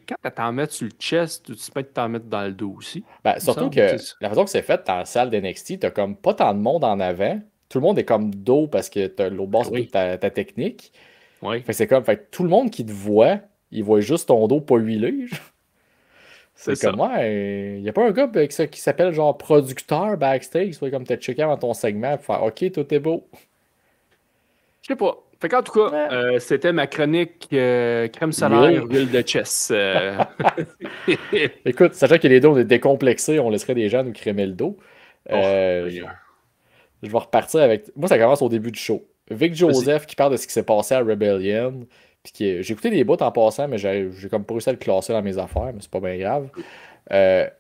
quand tu t'en mettre sur le chest, tu peux t'en mettre dans le dos aussi. Ben, surtout que la façon que c'est fait dans la salle d'NXT, t'as comme pas tant de monde en avant. Tout le monde est comme dos parce que t'as l'autre bord, c'est toute ta technique. Oui. Fait que c'est comme, tout le monde qui te voit, il voit juste ton dos pas huilé. C'est comme, il n'y a pas un gars qui s'appelle genre producteur backstage, qui soit comme te checker avant ton segment pour faire OK, tout est beau. Je sais pas. Fait qu'en tout cas, c'était ma chronique crème solaire, huile de chest. Écoute, sachant que les dos, on est décomplexés, on laisserait des gens nous crémer le dos. Je vais repartir avec. Moi, ça commence au début du show. Vic Joseph qui parle de ce qui s'est passé à Rebellion. J'ai écouté des bouts en passant, mais j'ai comme pas réussi à le classer dans mes affaires, mais c'est pas bien grave.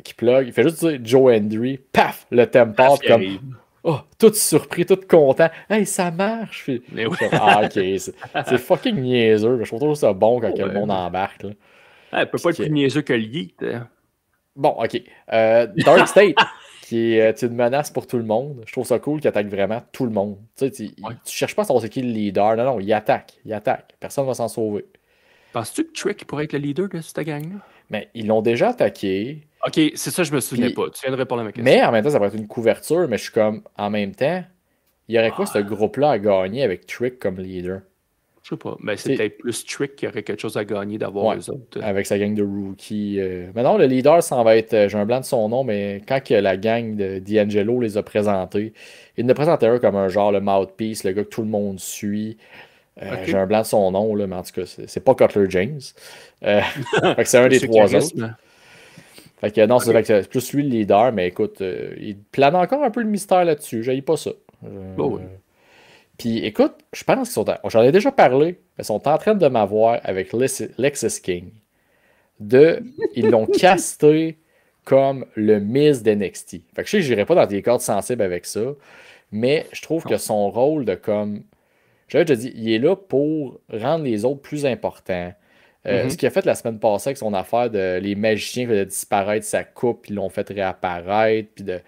Qui plug. Il fait juste dire Joe Hendry. Paf! Le tempo comme. Oh, tout surpris, tout content. Hey, ça marche! Mais oui. Ok, c'est fucking niaiseux. Je trouve toujours ça bon quand le monde embarque. Là. Elle peut pas être plus niaiseux que le Yeet. Bon, ok. Dark State, qui est une menace pour tout le monde. Je trouve ça cool qu'il attaque vraiment tout le monde. Tu cherches pas à savoir c'est qui le leader. Non, il attaque. Personne va s'en sauver. Penses-tu que Trick pourrait être le leader de cette gang-là? Mais ils l'ont déjà attaqué. Ok, c'est ça, je me souviens pas. Tu viens de répondre à ma question. Mais en même temps, ça pourrait être une couverture, mais je suis comme, en même temps, il y aurait quoi ce groupe-là à gagner avec Trick comme leader? Je sais pas. Mais c'est peut-être plus Trick qui aurait quelque chose à gagner d'avoir les autres. Avec sa gang de rookies. Mais non, le leader, ça va être, j'ai un blanc de son nom, mais quand que la gang de D'Angelo les a présentés, il ne présentait un comme un genre le mouthpiece, le gars que tout le monde suit. J'ai un blanc de son nom, là, mais en tout cas, c'est pas Cutler James. Fait que c'est un des trois autres. Fait que non, c'est plus lui le leader, mais écoute, il plane encore un peu le mystère là-dessus. J'haïs pas ça. Oui. Puis écoute, je pense qu'ils sont. J'en ai déjà parlé, mais ils sont en train de m'avoir avec Lexis King. Ils l'ont casté comme le Miz d'NXT. Fait que je sais que j'irai pas dans des cordes sensibles avec ça, mais je trouve que son rôle de comme. J'avais déjà dit, il est là pour rendre les autres plus importants. Ce qu'il a fait la semaine passée avec son affaire de les magiciens qui faisaient disparaître sa coupe, puis l'ont fait réapparaître, puis de.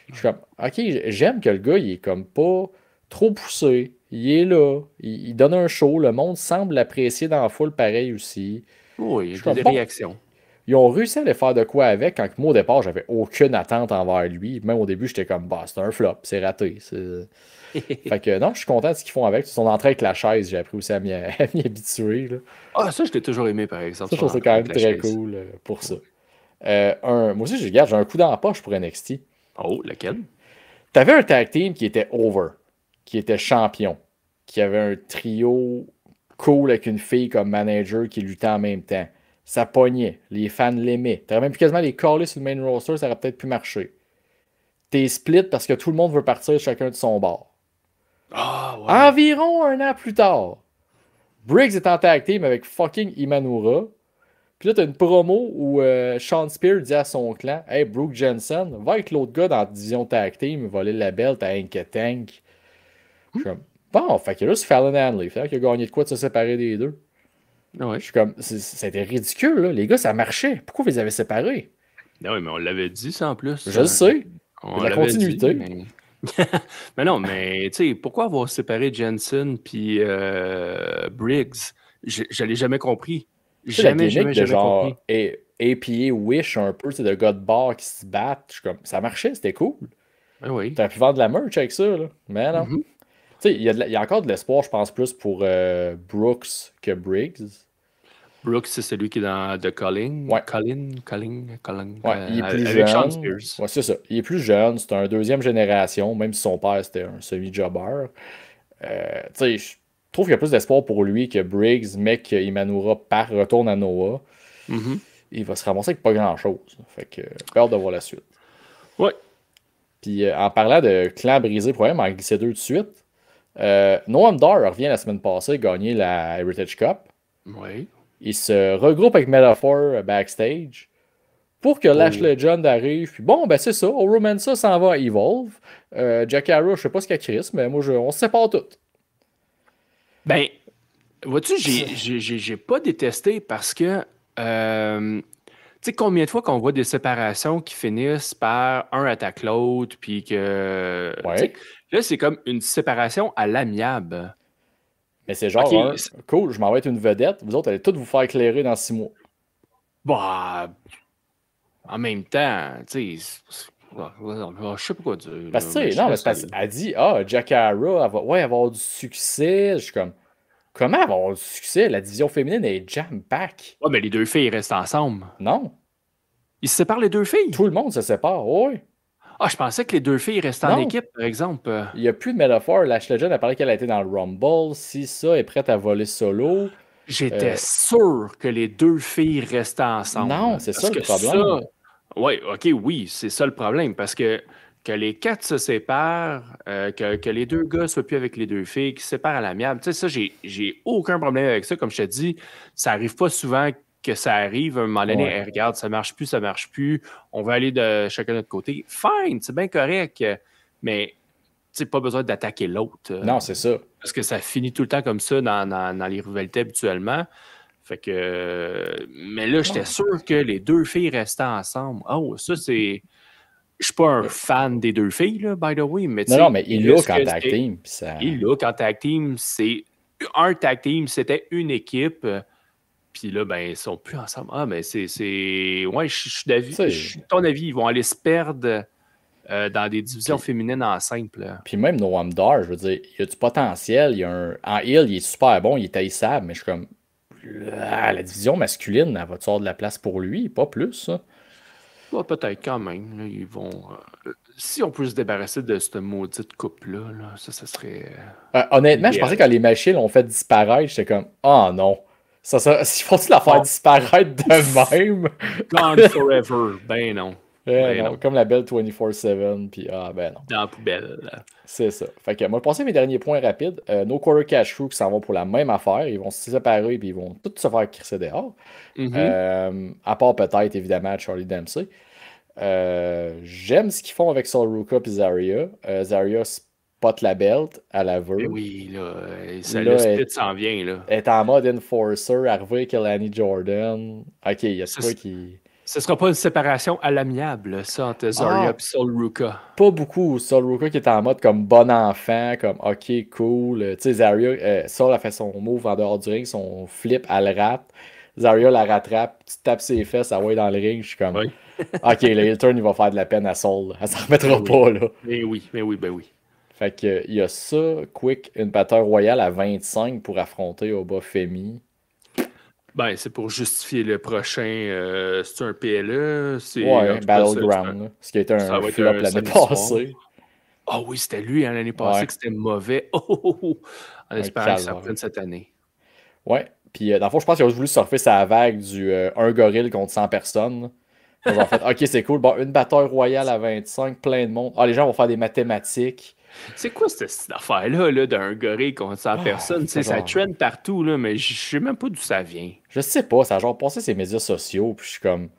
Je suis comme, ok, j'aime que le gars, il est comme pas trop poussé. Il est là, il donne un show, le monde semble l'apprécier dans la foule pareil aussi. Oui, il y a des Bon, réactions. ils ont réussi à les faire de quoi avec, quand moi au départ, j'avais aucune attente envers lui. Même au début, j'étais comme, bah, c'est un flop, c'est raté. Fait que non, je suis content de ce qu'ils font avec. Son entrée avec la chaise, j'ai appris aussi à m'y habituer. Là. Ah, ça, je l'ai toujours aimé, par exemple. Ça, je trouve ça quand même très cool pour ça. Moi aussi, j'ai un coup dans la poche pour NXT. Oh, lequel? T'avais un tag team qui était over, qui était champion, qui avait un trio cool avec une fille comme manager qui luttait en même temps. Ça pognait, les fans l'aimaient. T'aurais même pu quasiment les caller sur le main roster, ça aurait peut-être pu marcher. T'es split parce que tout le monde veut partir chacun de son bord. Ah, ouais. Environ un an plus tard, Briggs est en tag team avec fucking Imanura. Puis là, t'as une promo où Sean Spears dit à son clan, hey, Brooke Jensen, va avec l'autre gars dans la division tag team, voler la belt à Inca Tank. Je suis comme, bon, fait que là, c'est Fallon Henley. Fait qu'il a gagné de quoi de se séparer des deux. Ouais. Je suis comme, c'était ridicule, là. Les gars, ça marchait. Pourquoi vous les avez séparés? Non, oui, mais on l'avait dit, ça, en plus. Je le sais. On la continuité. Dit, mais... mais non, mais tu sais, pourquoi avoir séparé Jensen puis Briggs? Je l'ai jamais compris. Jamais genre, compris. APA Wish un peu, c'est de gars de bar qui se battent. Je suis comme, ça marchait, c'était cool. Ben oui. T'aurais pu vendre de la merch avec ça, là. Mais non. Tu sais, il y a encore de l'espoir, je pense, plus pour Brooks que Briggs. Brooks, c'est celui qui est dans The Calling. Ouais. Colin. Ouais, il est plus avec jeune. Sean Spears. Ouais, c'est ça. Il est plus jeune, c'est un deuxième génération, même si son père c'était un semi-jobber. Tu sais, je trouve qu'il y a plus d'espoir pour lui que Briggs, mais qu'Imanura retourne à Noah. Il va se ramasser avec pas grand-chose. Fait que, peur de voir la suite. Ouais. Puis en parlant de clan brisé, problème, en glisser deux de suite, Noam Dar revient la semaine passée gagner la Heritage Cup. Oui. Il se regroupe avec Metaphor backstage pour que Lash Legend arrive. Puis bon, ben c'est ça. Oromansa s'en va à Evolve. Jack Arrow, je sais pas ce qu'il y a Chris, mais moi, on se sépare toutes. Ben, vois-tu, j'ai pas détesté parce que tu sais combien de fois qu'on voit des séparations qui finissent par un attaque l'autre, puis que Ouais. là, c'est comme une séparation à l'amiable. Mais c'est genre, cool, je m'en vais être une vedette. Vous autres allez toutes vous faire éclairer dans 6 mois. Bah, en même temps, tu sais, je sais pas quoi dire. Parce que, non, mais elle dit, Jack Arrow, elle va avoir du succès. Je suis comme, comment elle va avoir du succès? La division féminine est jam-pack. Ouais, mais les deux filles restent ensemble. Non. Ils se séparent les deux filles? Tout le monde se sépare, oui. Ah, je pensais que les deux filles restaient en équipe, par exemple. Il n'y a plus de métaphore. Lash Legend a parlé qu'elle a été dans le Rumble. Si ça est prête à voler solo. J'étais sûr que les deux filles restaient ensemble. Non, c'est ça le problème. Oui, OK, oui, c'est ça le problème. Parce que les quatre se séparent, que les deux gars ne soient plus avec les deux filles, qu'ils se séparent à l'amiable. Tu sais, ça, j'ai aucun problème avec ça. Comme je te dis, ça n'arrive pas souvent que ça arrive. À un moment donné, hey, regarde, ça marche plus. On va aller de chacun de notre côté. Fine, c'est bien correct. Mais tu sais, pas besoin d'attaquer l'autre. Non, c'est ça. Parce que ça finit tout le temps comme ça dans les rivalités habituellement. Fait que. Mais là, j'étais sûr que les deux filles restaient ensemble. Oh, ça, c'est. Je suis pas un fan des deux filles, là, by the way. Mais non, mais il look en tag team. Il look en tag team. C'est un tag team, c'était une équipe. Puis là, ben, ils sont plus ensemble. Ah, mais c'est. Ouais, je suis d'avis. Ton avis, ils vont aller se perdre dans des divisions féminines en simple. Puis même Noam Dar, je veux dire, il y a du potentiel. En heel, il est super bon, il est haïssable, mais je suis comme. La division masculine, elle va avoir de la place pour lui, pas plus, ça. Ouais, peut-être quand même. Là, ils vont. Si on peut se débarrasser de cette maudite coupe-là, ça serait. Honnêtement, je pensais que quand les machines l'ont fait disparaître, j'étais comme, oh non. S'ils font-ils la faire disparaître de même? Gone forever. Ben non. Non. Comme la belle 24/7, puis ben non. Dans la poubelle. C'est ça. Fait que moi, je pensais à mes derniers points rapides. No Quarter Cash Crew qui s'en vont pour la même affaire. Ils vont se séparer, puis ils vont tous se faire crisser dehors. À part peut-être, évidemment, Charlie Dempsey. J'aime ce qu'ils font avec Sol Ruka et Zarya. Zarya spot la belt, à la veut. Mais oui, là, le split s'en vient, là. Elle est en mode enforcer, arriver avec Elani Jordan. Ok, il y a quoi qui... Ce sera pas une séparation à l'amiable, ça, entre Zarya et Sol Ruka. Pas beaucoup. Sol Ruka qui est en mode comme bon enfant, comme ok, cool. Tu sais, Zarya, Sol a fait son move en dehors du ring, son flip, elle le rate. Zarya la rattrape, tu tapes ses fesses, elle va dans le ring. Je suis comme, ok, le heel turn, il va faire de la peine à Sol. Elle s'en remettra pas, là. Mais oui. Fait que, il y a ça, Quick, une batteur royale à 25 pour affronter Oba Femi. Ben, c'est pour justifier le prochain. C'est un PLE. Ouais, Battleground. Ce qui a été un flop l'année passée. Ah oui, c'était lui l'année passée que c'était mauvais. On espère que ça reprenne cette année. Ouais. Puis, dans le fond, je pense qu'ils ont voulu surfer sa vague du 1 gorille contre 100 personnes. Ils ont fait, ok, c'est cool. Bon, une bataille royale à 25, plein de monde. Ah, les gens vont faire des mathématiques. C'est quoi cette affaire-là d'un gorille contre 100 personnes? Ça trend partout, là, mais je sais même pas d'où ça vient. Je sais pas, ça a genre passé ses médias sociaux, puis je suis comme,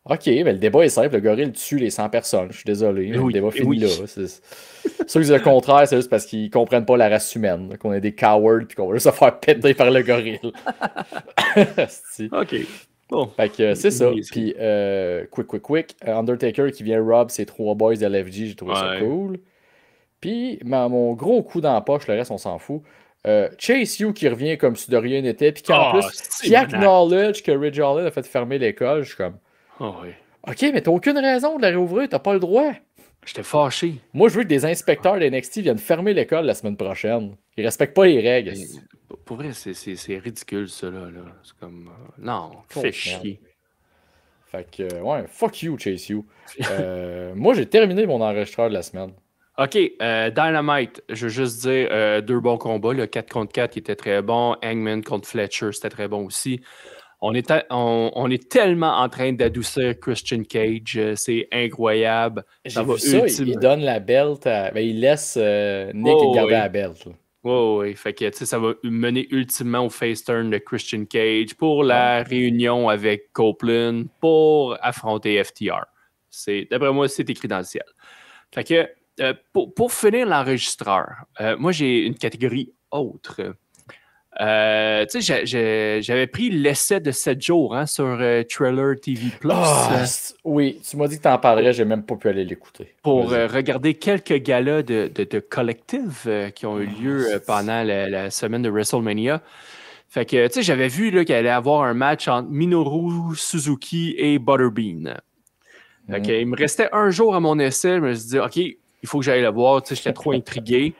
ok, mais le débat est simple, le gorille tue les 100 personnes, je suis désolé, le débat finit là. Ceux qui disent le contraire, c'est juste parce qu'ils comprennent pas la race humaine, qu'on est des cowards, puis qu'on va juste se faire péter par le gorille. Ok. Bon. Fait que c'est ça. Puis, quick. Undertaker qui vient rob ses 3 boys de LFG, j'ai trouvé ça cool. Puis, mon gros coup dans la poche, le reste, on s'en fout. Chase U qui revient comme si de rien n'était, puis qu'en plus, qui acknowledge que Ridge Holland a fait fermer l'école, je suis comme. Ok, mais t'as aucune raison de la réouvrir, t'as pas le droit. J'étais fâché. Moi, je veux que des inspecteurs d'NXT viennent fermer l'école la semaine prochaine. Ils respectent pas les règles. Pour vrai, c'est ridicule, ça, là. C'est comme... non, fais chier. Fait que, ouais, fuck you, Chase U. Moi, j'ai terminé mon enregistreur de la semaine. OK, Dynamite, je veux juste dire 2 bons combats. Le 4 contre 4 qui était très bon. Hangman contre Fletcher, c'était très bon aussi. On est tellement en train d'adoucir Christian Cage. C'est incroyable. J'ai vu ça, il donne la belt il laisse Nick garder la belt. Oui. Fait que ça va mener ultimement au face turn de Christian Cage pour la réunion avec Copeland pour affronter FTR. D'après moi, c'est écrit dans le ciel. Fait que pour finir l'enregistreur, moi j'ai une catégorie autre. J'avais pris l'essai de 7 jours sur Trailer TV Plus. Oui, tu m'as dit que tu en parlerais, j'ai même pas pu aller l'écouter. Pour regarder quelques galas de collective qui ont eu lieu pendant la semaine de WrestleMania. Fait que, j'avais vu qu'il allait avoir un match entre Minoru Suzuki et Butterbean. Fait que, il me restait 1 jour à mon essai. Je me suis dit, OK, il faut que j'aille le voir. J'étais trop intrigué.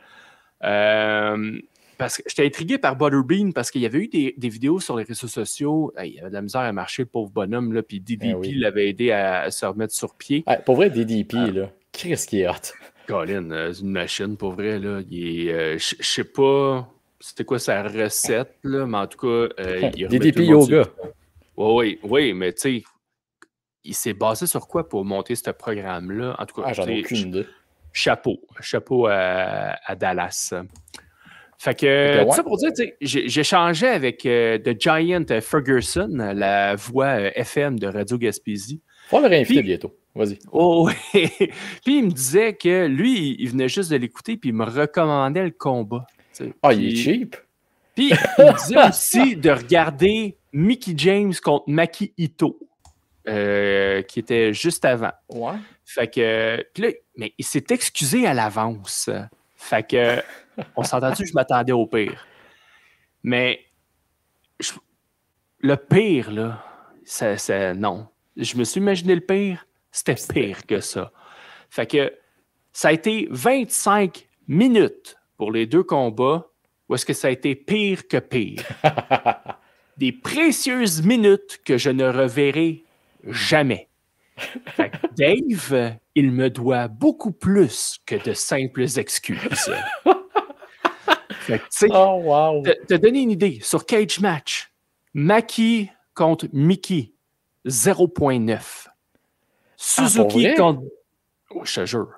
Parce que j'étais intrigué par Butterbean parce qu'il y avait eu des vidéos sur les réseaux sociaux. Il avait de la misère à marcher, le pauvre bonhomme. Là, puis DDP l'avait aidé à se remettre sur pied. Pour vrai, DDP, là, qu'est-ce qu'il est hot? Colin, c'est une machine, pour vrai. Là. Je sais pas c'était quoi sa recette, là, mais en tout cas... DDP Yoga. Oui, mais tu sais, il s'est basé sur quoi pour monter ce programme-là? En tout cas, j'en ai aucune idée. Chapeau à Dallas. Fait que, tout ça pour dire, j'échangeais avec The Giant Ferguson, la voix FM de Radio Gaspésie. Faut le réinviter bientôt. Vas-y. Oh, oui. Puis il me disait que lui, il venait juste de l'écouter, puis il me recommandait le combat. Il est cheap. Puis il me disait aussi de regarder Mickie James contre Maki Ito, qui était juste avant. Ouais. Fait que, puis là, mais il s'est excusé à l'avance. Fait que, on s'est entendu, je m'attendais au pire. Mais le pire, là, non. Je me suis imaginé le pire, c'était pire que ça. Fait que, ça a été 25 minutes pour les 2 combats, ou est-ce que ça a été pire que pire? Des précieuses minutes que je ne reverrai jamais. Fait que Dave, il me doit beaucoup plus que de simples excuses. Fait que, wow. Te donner une idée sur Cage Match, Maki contre Mickey, 0.9. Suzuki contre... Oh, je te jure.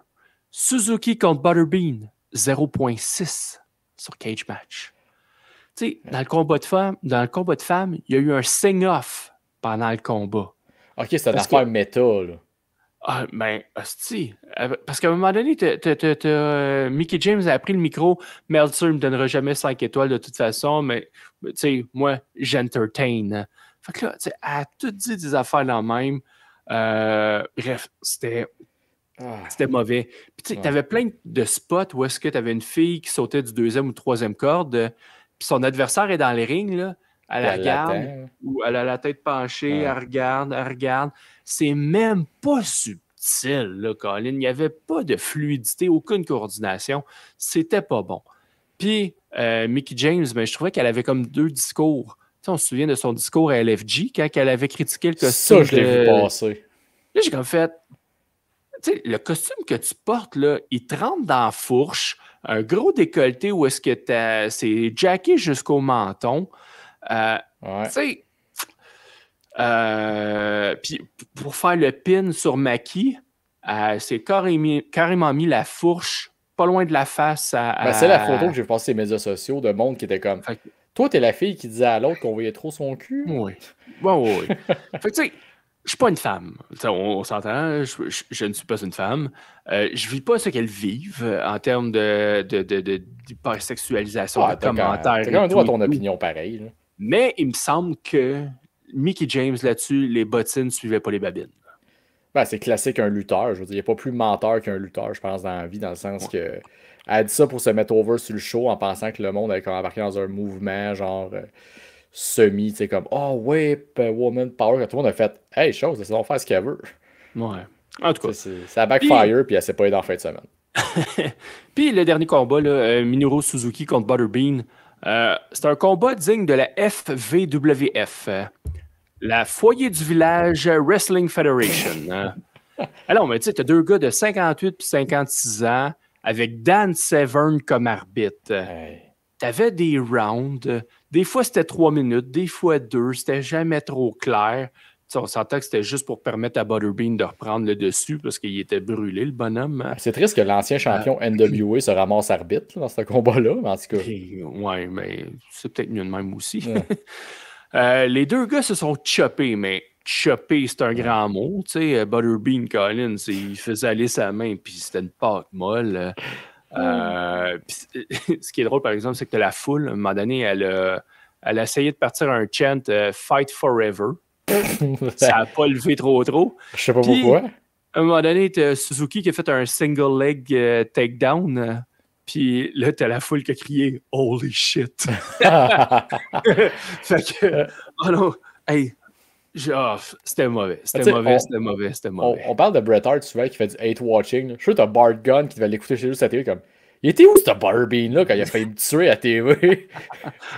Suzuki contre Butterbean, 0.6 sur Cage Match. Tu sais, dans le combat de femmes, il y a eu un sing-off pendant le combat. OK, c'est une affaire méta, là. Ah, ben, hostie. Parce qu'à un moment donné, Mickie James a pris le micro. Meltzer ne me donnera jamais 5 étoiles de toute façon, mais tu sais, moi, j'entertain. Fait que là, tu sais, elle a tout dit des affaires là même. Bref, c'était mauvais. Puis tu sais, t'avais plein de spots où est-ce que t'avais une fille qui sautait du 2e ou 3e corde, puis son adversaire est dans les rings, là. Elle la regarde, ou elle a la tête penchée, elle regarde. C'est même pas subtil, là, Colin. Il n'y avait pas de fluidité, aucune coordination. C'était pas bon. Puis, Mickie James, ben, je trouvais qu'elle avait comme 2 discours. Tu sais, on se souvient de son discours à LFG quand elle avait critiqué le costume. Ça, je l'ai vu passer. Là, j'ai comme fait... Tu sais, le costume que tu portes, là, il te rentre dans la fourche, un gros décolleté où est-ce que c'est jacké jusqu'au menton. Tu sais, puis pour faire le pin sur Maki, c'est carrément mis la fourche pas loin de la face. C'est la photo que j'ai passée sur les médias sociaux de monde qui était comme toi, t'es la fille qui disait à l'autre qu'on voyait trop son cul. Oui. Fait que tu sais, je suis pas une femme. On s'entend, je ne suis pas une femme. Je vis pas ce qu'elles vivent en termes d'hypersexualisation, de commentaires. T'as quand même droit à ton opinion pareil. Là. Mais il me semble que Mickie James, là-dessus, les bottines ne suivaient pas les babines. Ben, c'est classique un lutteur. Je veux dire, il n'y a pas plus menteur qu'un lutteur, je pense, dans la vie, dans le sens que elle a dit ça pour se mettre over sur le show en pensant que le monde avait embarqué dans un mouvement genre semi, tu sais, comme oh whip, woman power, que tout le monde a fait hey, chose, laissez-nous faire ce qu'elle veut. Ouais. En tout cas. Ça backfire, puis elle s'est pas aidée en fin de semaine. Puis le dernier combat, là, Minoru Suzuki contre Butterbean. C'est un combat digne de la FVWF, la Foyer du Village Wrestling Federation. Alors, mais tu sais, t'as 2 gars de 58 et 56 ans avec Dan Severn comme arbitre. T'avais des rounds. Des fois, c'était 3 minutes, des fois 2. C'était jamais trop clair. T'sais, on sentait que c'était juste pour permettre à Butterbean de reprendre le dessus parce qu'il était brûlé, le bonhomme. C'est triste que l'ancien champion NWA se ramasse arbitre dans ce combat-là, en tout cas. Oui, mais c'est peut-être mieux de même aussi. Les 2 gars se sont choppés, mais chopper, c'est un grand mot. Butterbean Collins, il faisait aller sa main, puis c'était une pâte molle. Ce qui est drôle, par exemple, c'est que la foule, à un moment donné, elle a essayé de partir un chant Fight Forever. Ça n'a pas levé trop. Je sais pas pourquoi. À un moment donné, t'as Suzuki qui a fait un single leg takedown. Puis là, t'as la foule qui a crié « Holy shit! » Fait que, oh non, hey, c'était mauvais. C'était mauvais. On parle de Bret Hart souvent qui fait du hate watching. Je suis sûr que t'as Bart Gunn qui devait l'écouter chez lui sur la télé comme il était où ce Butterbean là quand il a failli me tuer à TV?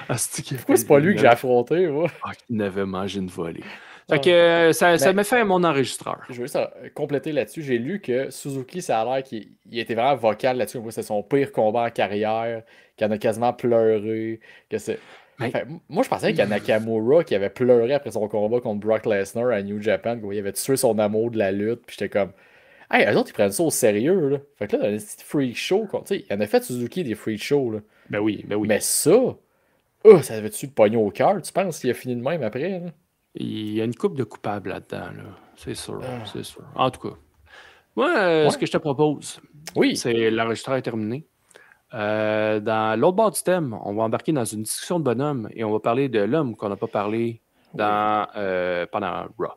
Pourquoi c'est pas lui que j'ai affronté, moi? Il n'avait mangé une volée. Fait que ça m'a fait mon enregistreur. Je veux juste compléter là-dessus. J'ai lu que Suzuki, ça a l'air qu'il était vraiment vocal là-dessus. C'est son pire combat en carrière, qu'il en a quasiment pleuré. Moi, je pensais qu'il y a Nakamura qui avait pleuré après son combat contre Brock Lesnar à New Japan, qu'il avait tué son amour de la lutte. Puis j'étais comme, hey, eux autres, ils prennent ça au sérieux. Là. Fait que là, dans les petits freak show, il en a fait Suzuki des freak shows. Là. Ben oui. Mais ça avait-tu le pognon au cœur, tu penses qu'il a fini de même après? Là? Il y a une couple de coupables là-dedans, là. C'est sûr. En tout cas, moi, ce que je te propose, c'est l'enregistreur est terminé. Dans l'autre bord du thème, on va embarquer dans une discussion de bonhomme et on va parler de l'homme qu'on n'a pas parlé pendant Raw.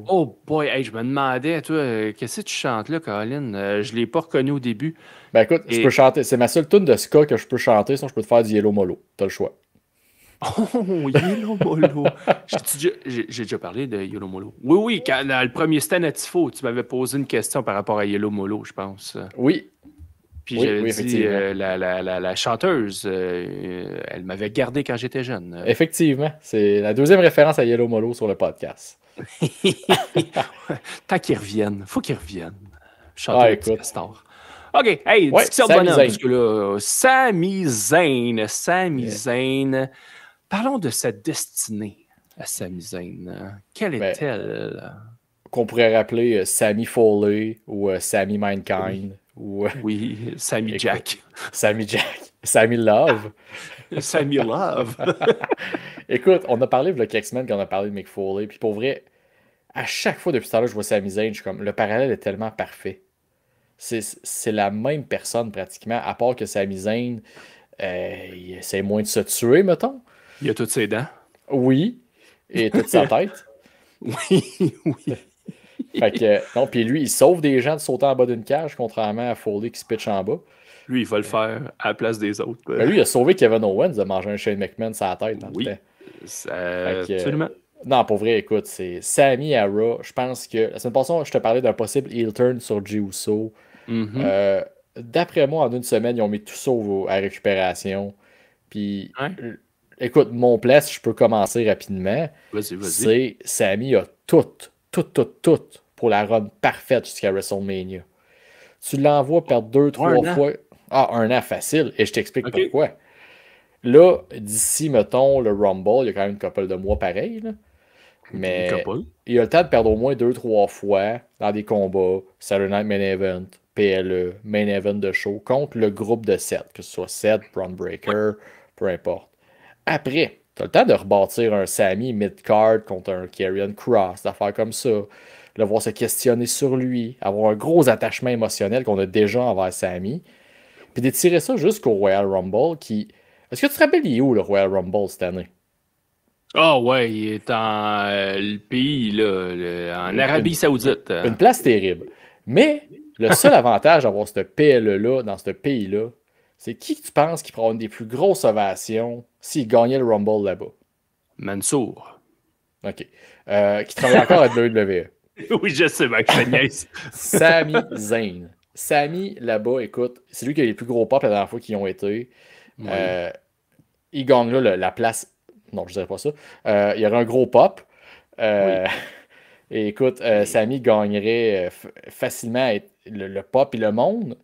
Oh boy, hey, je me demandais, toi, qu'est-ce que tu chantes là, Colin? Je ne l'ai pas reconnu au début. Ben écoute, je peux chanter. C'est ma seule tune de ska que je peux chanter, sinon je peux te faire du Yellow Molo. T'as le choix. Oh, Yellow Molo. J'ai déjà parlé de Yellow Molo. Oui, dans le premier stand à Tifo, tu m'avais posé une question par rapport à Yellow Molo, je pense. Oui. Puis Oui, j'avais oui, dit, effectivement. la chanteuse, elle m'avait gardé quand j'étais jeune. Effectivement. C'est la deuxième référence à Yellow Molo sur le podcast. Tant qu'ils reviennent. Faut qu'ils reviennent. Chanter Ah, le petit écoute. castor. OK, hey, Ouais, discussion de Sami bonhomme, Zayn. parce que là, Sami Zayn, Sami Yeah. Zayn. Parlons de sa destinée à Sami Zayn. Quelle Ben, est-elle? qu'on pourrait rappeler Sami Foley ou Sami Oui, Mankind ou oui, Sami écoute, Jack. Sami Jack, Sami Love. Sami Love. Écoute, on a parlé il y a quelques semaines qu'on a parlé de Mick Foley, puis pour vrai, à chaque fois depuis tout à l'heure je vois Sami Zayn, je suis comme, le parallèle est tellement parfait. C'est la même personne pratiquement, à part que Sami Zayn, il essaie moins de se tuer, mettons. Il a toutes ses dents. Oui, et toute sa tête. Oui, oui. Fait que, non, puis lui, il sauve des gens de sauter en bas d'une cage, contrairement à Foley qui se pitch en bas. Lui, il va le faire à la place des autres. Ben lui, il a sauvé Kevin Owens de manger un Shane McMahon sur la tête dans le Oui, temps. Fait que, absolument. non, pour vrai, écoute, c'est Sami à Raw. Je pense que la semaine passée, je te parlais d'un possible heel turn sur Jey Uso. Mhm. Euh, D'après moi, en une semaine, ils ont mis tout ça à récupération. Puis, Ouais. écoute, mon place, je peux commencer rapidement. Vas-y, vas-y. C'est Sami a tout pour la run parfaite jusqu'à WrestleMania. Tu l'envoies perdre deux, Ouais, trois un an. fois. Ah, un an facile. Et je t'explique OK. pourquoi. Là, d'ici, mettons, le Rumble, il y a quand même une couple de mois pareil, là. Une Mais couple. il a le temps de perdre au moins deux, trois fois dans des combats, Saturday Night Main Event, PLE, Main Event de show, contre le groupe de 7, que ce soit 7, Braun Breaker, peu importe. Après, tu as le temps de rebâtir un Sami mid-card contre un Karrion Kross, d'affaires comme ça. Le voir se questionner sur lui, avoir un gros attachement émotionnel qu'on a déjà envers Sami, puis d'étirer ça jusqu'au Royal Rumble qui. Est-ce que tu te rappelles, il est où le Royal Rumble cette année? Ah ouais, il est en le pays, là, en Une, une- Arabie Saoudite. une place terrible. Mais le seul avantage d'avoir ce PLE-là dans ce pays-là, c'est qui que tu penses qui prend une des plus grosses ovations s'il gagnait le Rumble là-bas? Mansour. OK. Qui travaille encore à WWE. Oui, je sais, mec, je te niaise. Sami Zayn. Sami, là-bas, écoute, c'est lui qui a les plus gros pop la dernière fois qu'ils ont été. Oui. Euh, il gagne là la place. Non, je dirais pas ça. Il y aurait un gros pop. Oui. Euh, et écoute, Mais, Sami gagnerait facilement le pop et le monde.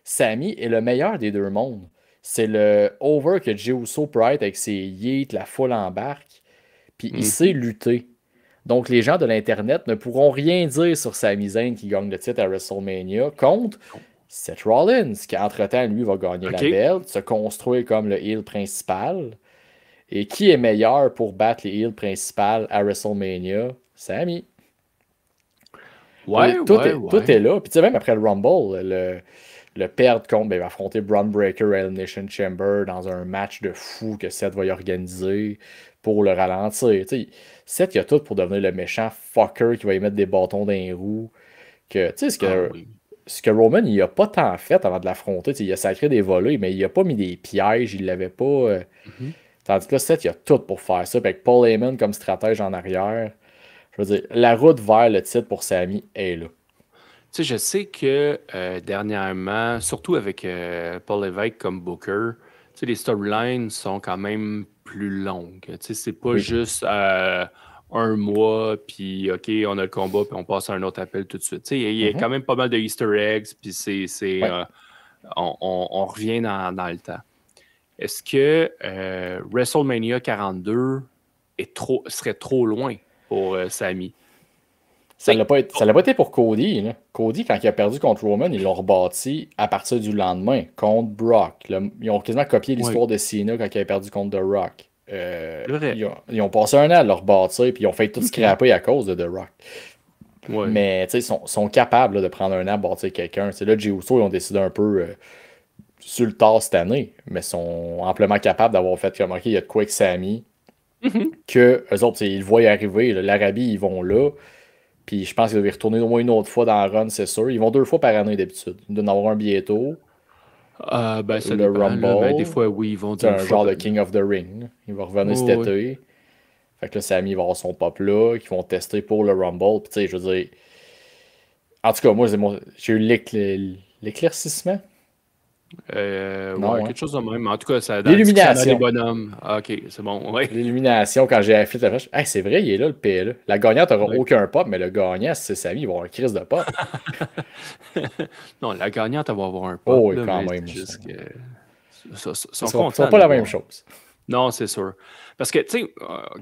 Sami est le meilleur des deux mondes. C'est le over que Jey Uso peut être avec ses yeets, la foule embarque. Puis il sait mhm. lutter. Donc les gens de l'Internet ne pourront rien dire sur Sami Zayn qui gagne le titre à WrestleMania contre Seth Rollins, qui entre-temps, lui, va gagner la OK. belt, se construire comme le heel principal. Et qui est meilleur pour battre les heels principales à WrestleMania? Sami. Ouais, ouais, Tout est ouais. là. Puis tu sais, même après le Rumble, le perdre contre, ben, il va affronter Braun Breaker à Elimination Chamber dans un match de fou que Seth va y organiser pour le ralentir. Tu sais, Seth, il a tout pour devenir le méchant fucker qui va y mettre des bâtons dans les roues. Que, tu sais, Ah oui. ce que Roman, il a pas tant fait avant de l'affronter. Tu sais, il a sacré des volets, mais il a pas mis des pièges, il l'avait pas. Mhm. Tandis que là, Seth, il a tout pour faire ça. Puis avec Paul Heyman comme stratège en arrière, je veux dire, la route vers le titre pour Sami est là. Tu sais, je sais que dernièrement, surtout avec Paul Levesque comme Booker, tu sais, les storylines sont quand même plus longues. Tu sais, c'est pas Oui. juste un mois, puis OK, on a le combat, puis on passe à un autre appel tout de suite. Tu sais, il y a Mhm. quand même pas mal de Easter eggs, puis Ouais. on revient dans le temps. Est-ce que WrestleMania 42 serait trop loin pour Sami? Ça l'a pas été, ça l'a pas été pour Cody, là. Cody, quand il a perdu contre Roman, ils l'ont rebâti à partir du lendemain contre Brock. Ils ont quasiment copié Oui, l'histoire de Cena quand il a perdu contre The Rock. c'est vrai. Ils ont passé un an à le rebâtir, puis ils ont fait tout scraper à cause de The Rock. Oui. Mais tu sais, sont capables là, de prendre un an à bâtir quelqu'un. C'est là, Jey Uso, ils ont décidé un peu sur le tard cette année, mais sont amplement capables d'avoir fait comme, OK, il y a de quoi avec Sami, Mhm. que eux autres, ils le voient arriver. L'Arabie, ils vont là. Puis je pense qu'ils doivent y retourner au moins une autre fois dans la run, c'est sûr. Ils vont deux fois par année d'habitude. Ils doivent en avoir un bientôt. Ben, ça Le dépend, là, mais des Rumble, fois, oui, ils vont c'est deux un fois. genre de King of the Ring, là. Il va revenir cet Oh, oui. été. Fait que là, Sami va avoir son pop là, qu'ils vont tester pour le Rumble. Puis tu sais, je veux dire. En tout cas, moi, j'ai eu l'éclaircissement. Non, quelque chose de même. En tout cas, ça dans le dictionnaire l'illumination. des bonhommes. Ah, ok, c'est bon. Ouais. L'illumination, quand j'ai affilé la flèche, hey, c'est vrai, il est là, le PLE. La gagnante n'aura Ouais. aucun pop, mais le gagnant, si c'est Sami, il va avoir un crise de pop. Non, la gagnante, elle va avoir un Oh, pop, oui, là, quand mais même. c'est juste que. Ce Sont ne sera contents pas la même d'avoir. chose. Non, c'est sûr. Parce que, tu sais,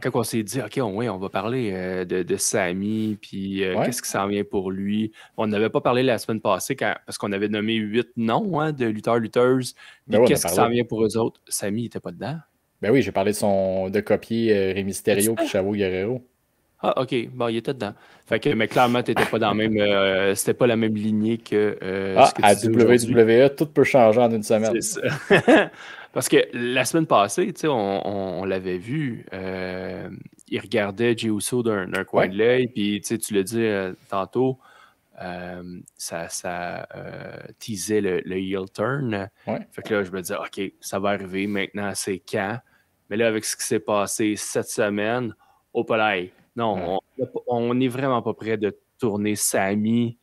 quand on s'est dit, OK, on va parler de Sami, puis Ouais. qu'est-ce qui s'en vient pour lui. On n'avait pas parlé la semaine passée parce qu'on avait nommé 8 noms de lutteurs-lutteuses. Ben Puis oui, on a qu'est-ce qui s'en parlé. vient pour eux autres? Sami n'était pas dedans. Ben oui, j'ai parlé de copier Rey Es-tu Mysterio puis dedans? Chavo Guerrero. Ah, OK. Bon, il était dedans. Fait que, mais clairement, t'étais pas dans la même. C'était pas la même lignée que ce Ah, que à tu dis aujourd'hui. WWE, tout peut changer en une C'est semaine. ça. Parce que la semaine passée, tu sais, on l'avait vu, il regardait Jey Uso d'un coin Ouais. de l'œil, puis tu sais, tu l'as dit tantôt, ça teasait le heel turn. Ouais. Fait que là, je me disais, OK, ça va arriver maintenant, c'est quand? Mais là, avec ce qui s'est passé cette semaine, au palais, Ouais. non, on n'est vraiment pas prêt de tourner Sami.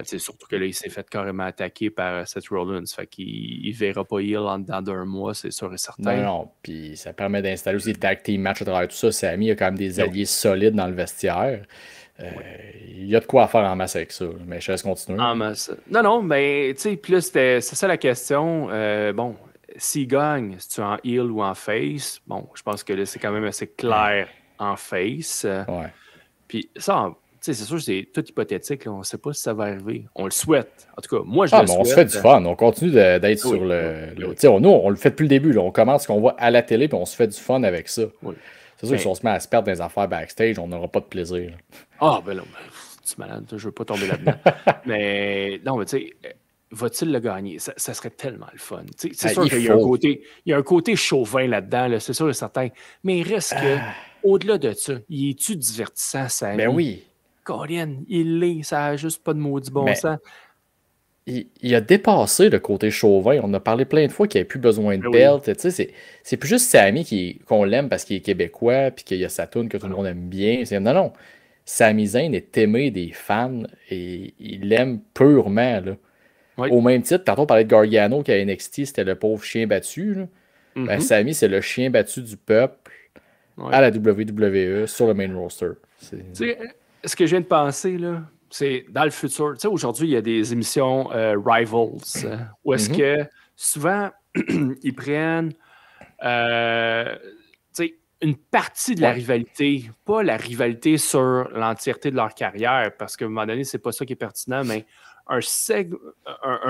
Surtout que là, il s'est fait carrément attaquer par Seth Rollins. Fait qu'il ne verra pas heel en dedans d'un mois, c'est sûr et Non, certain. non. Puis ça permet d'installer aussi le tag team match à travers tout ça. Sami a quand même des Ben oui. alliés solides dans le vestiaire. Oui. Il y a de quoi faire en masse avec ça. Mais je laisse continuer. En masse. Non, mais tu sais, puis là, c'est ça la question. Bon, s'il gagne, si tu es en heel ou en face, bon, je pense que là, c'est quand même assez clair en face. Ouais. Puis ça, tu sais, c'est sûr, c'est tout hypothétique. Là. On ne sait pas si ça va arriver. On le souhaite. En tout cas, moi, je Ah, le mais on se souhaite. fait du fun. On continue d'être Oui, sur oui. tu sais, nous, on le fait depuis le début. Là. On commence ce qu'on voit à la télé, puis on se fait du fun avec ça. Oui. C'est sûr que si on se met à se perdre dans les affaires backstage, on n'aura pas de plaisir. Là. Ah, ben non, tu es malade, je ne veux pas tomber là-dedans. Mais non, mais tu sais, va-t-il le gagner? Ça serait tellement le fun. C'est sûr qu'il y a un côté chauvin là-dedans, là, c'est sûr et certain. Mais il reste que, au-delà de ça, il est-tu divertissant, Sami? Ben oui. Corinne, il l'est, ça n'a juste pas de maudit bon sens. Il a dépassé le côté chauvin. On a parlé plein de fois qu'il n'y avait plus besoin de Ben belt. oui. C'est plus juste Sami qu'on l'aime parce qu'il est québécois puis qu'il y a sa toune que tout le monde aime bien. Non. Sami Zayn est aimé des fans et il l'aime purement. Là. Oui. Au même titre, tantôt on parlait de Gargano qui à NXT, c'était le pauvre chien battu. Là. Ben, Sami, c'est le chien battu du peuple à la WWE sur le main roster. Ce que je viens de penser, là, c'est dans le futur. Tu sais, aujourd'hui, il y a des émissions Rivals où est-ce que souvent ils prennent une partie de la rivalité, pas la rivalité sur l'entièreté de leur carrière, parce qu'à un moment donné, c'est pas ça qui est pertinent, mais un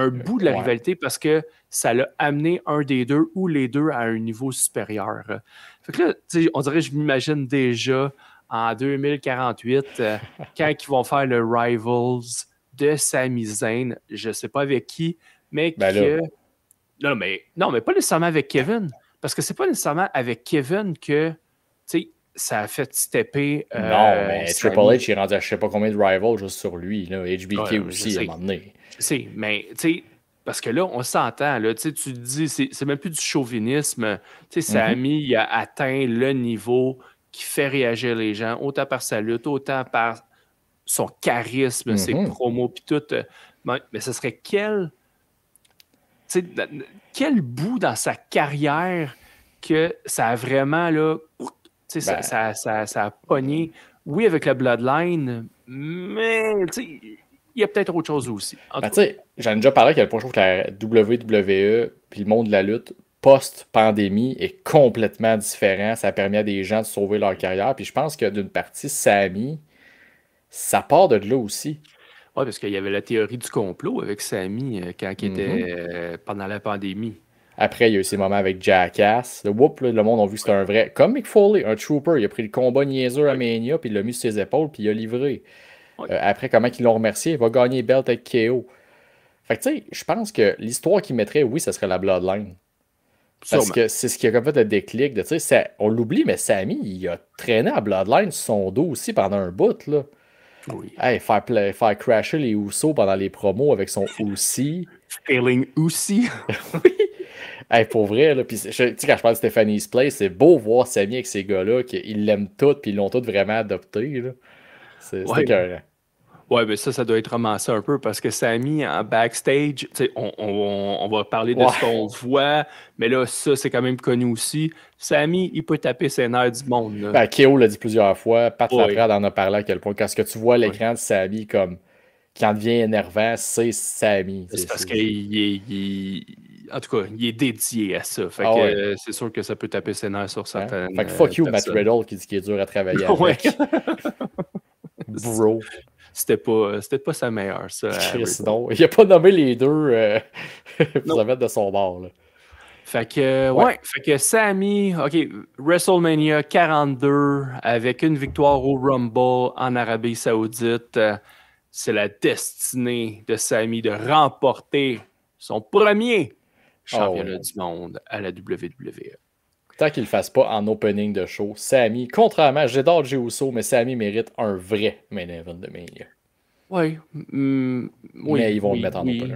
bout de la rivalité parce que ça l'a amené un des deux ou les deux à un niveau supérieur. Fait que là, on dirait, je m'imagine déjà en 2048, quand ils vont faire le Rivals de Sami Zayn, je sais pas avec qui, mais non, mais pas nécessairement avec Kevin, parce que c'est pas nécessairement avec Kevin que, ça a fait stepper. Non, mais Sami. Triple H est rendu à je sais pas combien de rivals juste sur lui. Là. HBK aussi, à un moment donné. Je sais, mais tu sais, parce que là, on s'entend, là, tu te dis, c'est même plus du chauvinisme. Sami, il a atteint le niveau qui fait réagir les gens, autant par sa lutte, autant par son charisme, ses promos, puis tout. Mais ce serait quel bout dans sa carrière que ça a vraiment, là, ça a pogné, oui, avec la Bloodline, mais il y a peut-être autre chose aussi. J'en ai déjà parlé à quel point je trouve que la WWE puis le monde de la lutte post-pandémie est complètement différent. Ça a permis à des gens de sauver leur carrière. Puis je pense que d'une partie, Sami, ça part de là aussi. Oui, parce qu'il y avait la théorie du complot avec Sami quand il était pendant la pandémie. Après, il y a eu ces moments avec Jackass. Le monde a vu que c'était un vrai. Comme Mick Foley, un trooper. Il a pris le combat niaiseux à Mania, puis il l'a mis sur ses épaules, puis il a livré. Après, comment ils l'ont remercié, il va gagner belt avec KO. Fait que tu sais, je pense que l'histoire qu'il mettrait, oui, ça serait la Bloodline. Parce que c'est ce qui a comme fait le déclic. On l'oublie, mais Sami, il a traîné à Bloodline sur son dos aussi pendant un bout. Là. Oui. Hey, faire crasher les Usos pendant les promos avec son Usi. Failing Usi. Oui. Hey, pour vrai, là, puis quand je parle de Stephanie's Place, c'est beau voir Sami avec ces gars-là, qu'ils l'aiment tous, puis ils l'ont tous vraiment adopté. Là. C'est écœurant. Ouais, mais ça doit être ramassé un peu parce que Sami, en backstage, on va parler de ce qu'on voit, mais là, ça, c'est quand même connu aussi. Sami, il peut taper ses nerfs du monde. Là. Ben, Keo l'a dit plusieurs fois, Pat Oui. Laprade en a parlé à quel point, quand ce que tu vois l'écran de Sami comme quand devient énervant, c'est Sami. C'est parce en tout cas, il est dédié à ça. Fait que c'est sûr que ça peut taper ses nerfs sur certaines Fait que fuck you, personnes. Matt Riddle, qui dit qu'il est dur à travailler Ouais. avec. Bro. C'était pas sa meilleure, ça. Sinon, il a pas nommé les deux pour se mettre de son bord. Là. Fait que Sami, OK, WrestleMania 42 avec une victoire au Rumble en Arabie Saoudite. C'est la destinée de Sami de remporter son premier championnat du monde à la WWE. Tant qu'il ne le fasse pas en opening de show, Sami, contrairement à j'adore Jey Uso, mais Sami mérite un vrai main event de Mania. Oui. Mais ils vont le mettre en opener.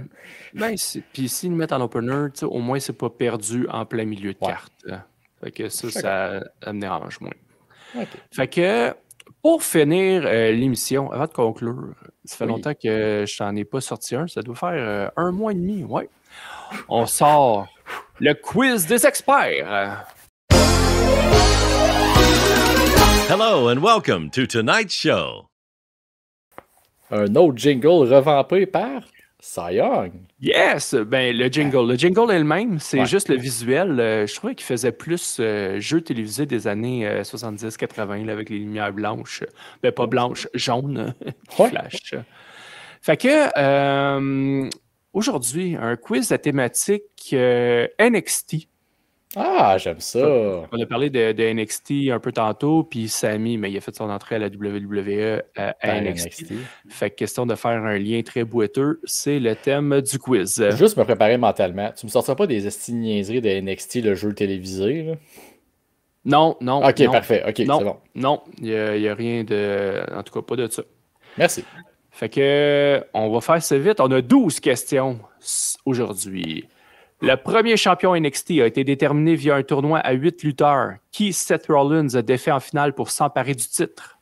Ben, puis s'ils le mettent en opener, au moins, c'est pas perdu en plein milieu de carte. Fait que ça me dérange moins. Okay. Fait que, pour finir l'émission, avant de conclure, ça fait longtemps que je n'en ai pas sorti un. Ça doit faire 1 mois et demi, ouais. On sort le quiz des experts. Hello and welcome to tonight's show. Un autre jingle revampé par Cy Young. Yes! Ben, le jingle. Le jingle est le même, c'est juste le visuel. Je trouvais qu'il faisait plus jeu télévisé des années 70-80 avec les lumières blanches. Ben, pas blanches, jaunes. Flash. Fait que aujourd'hui, un quiz à thématique NXT. Ah, j'aime ça. On a parlé de NXT un peu tantôt, puis Sami, mais il a fait son entrée à la WWE à NXT. Fait que question de faire un lien très boiteux, c'est le thème du quiz. Juste me préparer mentalement. Tu me sortiras pas des niaiseries de NXT, le jeu télévisé, là? Non. Ok, parfait. Ok, c'est bon. Non, il n'y a rien de... En tout cas, pas de ça. Merci. Fait que on va faire ça vite. On a 12 questions aujourd'hui. Le premier champion NXT a été déterminé via un tournoi à 8 lutteurs. Qui Seth Rollins a défait en finale pour s'emparer du titre?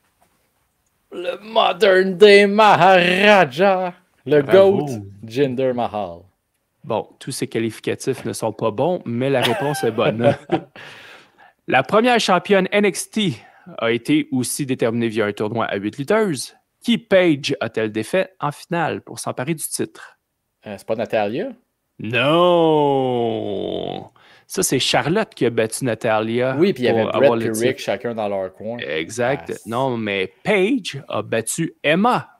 Le Modern Day Maharaja. Le Bravo. GOAT, Jinder Mahal. Bon, tous ces qualificatifs ne sont pas bons, mais la réponse est bonne. La première championne NXT a été aussi déterminée via un tournoi à 8 lutteuses. Qui Paige a-t-elle défait en finale pour s'emparer du titre? C'est pas Natalia? Non! Ça, c'est Charlotte qui a battu Natalia. Oui, puis il y avait Brett et Rick chacun dans leur coin. Exact. Non, mais Paige a battu Emma.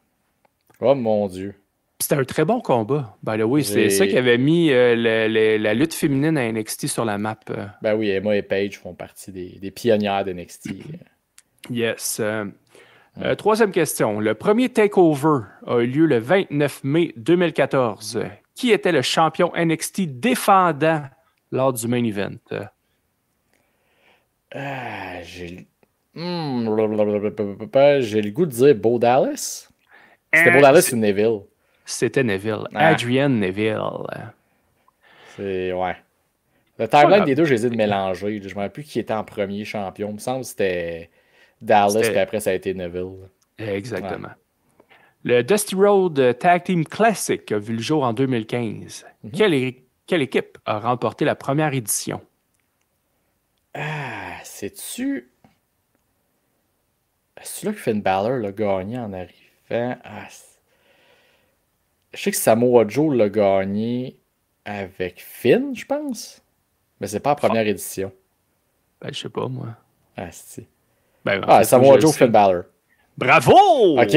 Oh mon Dieu. C'était un très bon combat. By the way, c'est ça qui avait mis la lutte féminine à NXT sur la map. Ben oui, Emma et Paige font partie des pionnières de NXT. Yes. Troisième question. Le premier takeover a eu lieu le 29 mai 2014. Qui était le champion NXT défendant lors du main event? J'ai le goût de dire Bo Dallas. C'était Bo Dallas ou Neville? C'était Neville. Adrian Neville. C'est... Ouais. Le timeline des deux, j'ai essayé de mélanger. Je ne me rappelle plus qui était en premier champion. Il me semble que c'était Dallas, puis après, ça a été Neville. Exactement. Ouais. Le Dusty Road Tag Team Classic a vu le jour en 2015. Quelle équipe a remporté la première édition? C'est-tu là que Finn Balor l'a gagné en arrivant? Je sais que Samoa Joe l'a gagné avec Finn, je pense. Mais c'est pas la première édition. Ben, je sais pas, moi. Si. Samoa Joe, Finn Balor. Bravo! OK.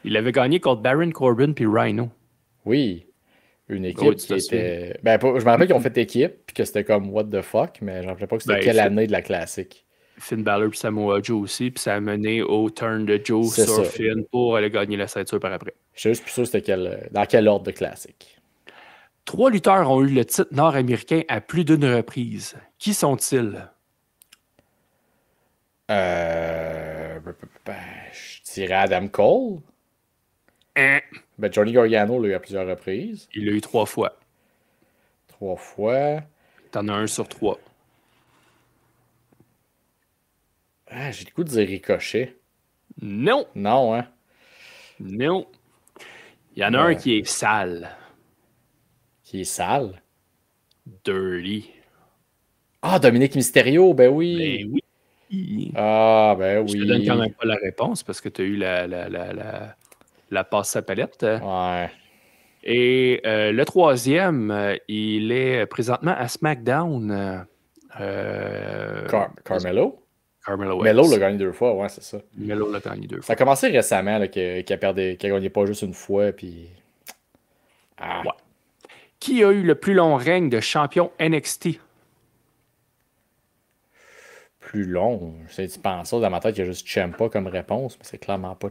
Il avait gagné contre Baron Corbin puis Rhino. Oui. Une équipe qui était... je me rappelle qu'ils ont fait équipe puis que c'était comme what the fuck, mais je ne rappelle pas que c'était quelle année de la classique. Finn Balor puis Samoa Joe aussi, puis ça a mené au turn de Joe sur Finn pour aller gagner la ceinture par après. Je suis juste plus sûr c'était dans quel ordre de classique. 3 lutteurs ont eu le titre nord-américain à plus d'une reprise. Qui sont-ils? Je dirais Adam Cole. Johnny Gargano l'a eu à plusieurs reprises. Il l'a eu 3 fois. 3 fois. T'en as 1 sur 3. J'ai le goût de dire Ricochet. Non. Non, hein? Non. Il y en a un qui est sale. Qui est sale? Dirty. Ah, Dominique Mysterio, ben oui. Ben oui. Ah, ben oui. Je te donne quand même pas la réponse parce que tu as eu la passe à palette. Ouais. Et le troisième, il est présentement à SmackDown. Carmelo? Carmelo Hayes. Melo l'a gagné 2 fois, ouais, c'est ça. Melo l'a gagné 2 fois. Ça a commencé récemment qu'il a gagné pas juste une fois, puis... Ah. Ouais. Qui a eu le plus long règne de champion NXT? Plus long? Tu penses ça dans ma tête, il y a juste Ciampa comme réponse, mais c'est clairement pas...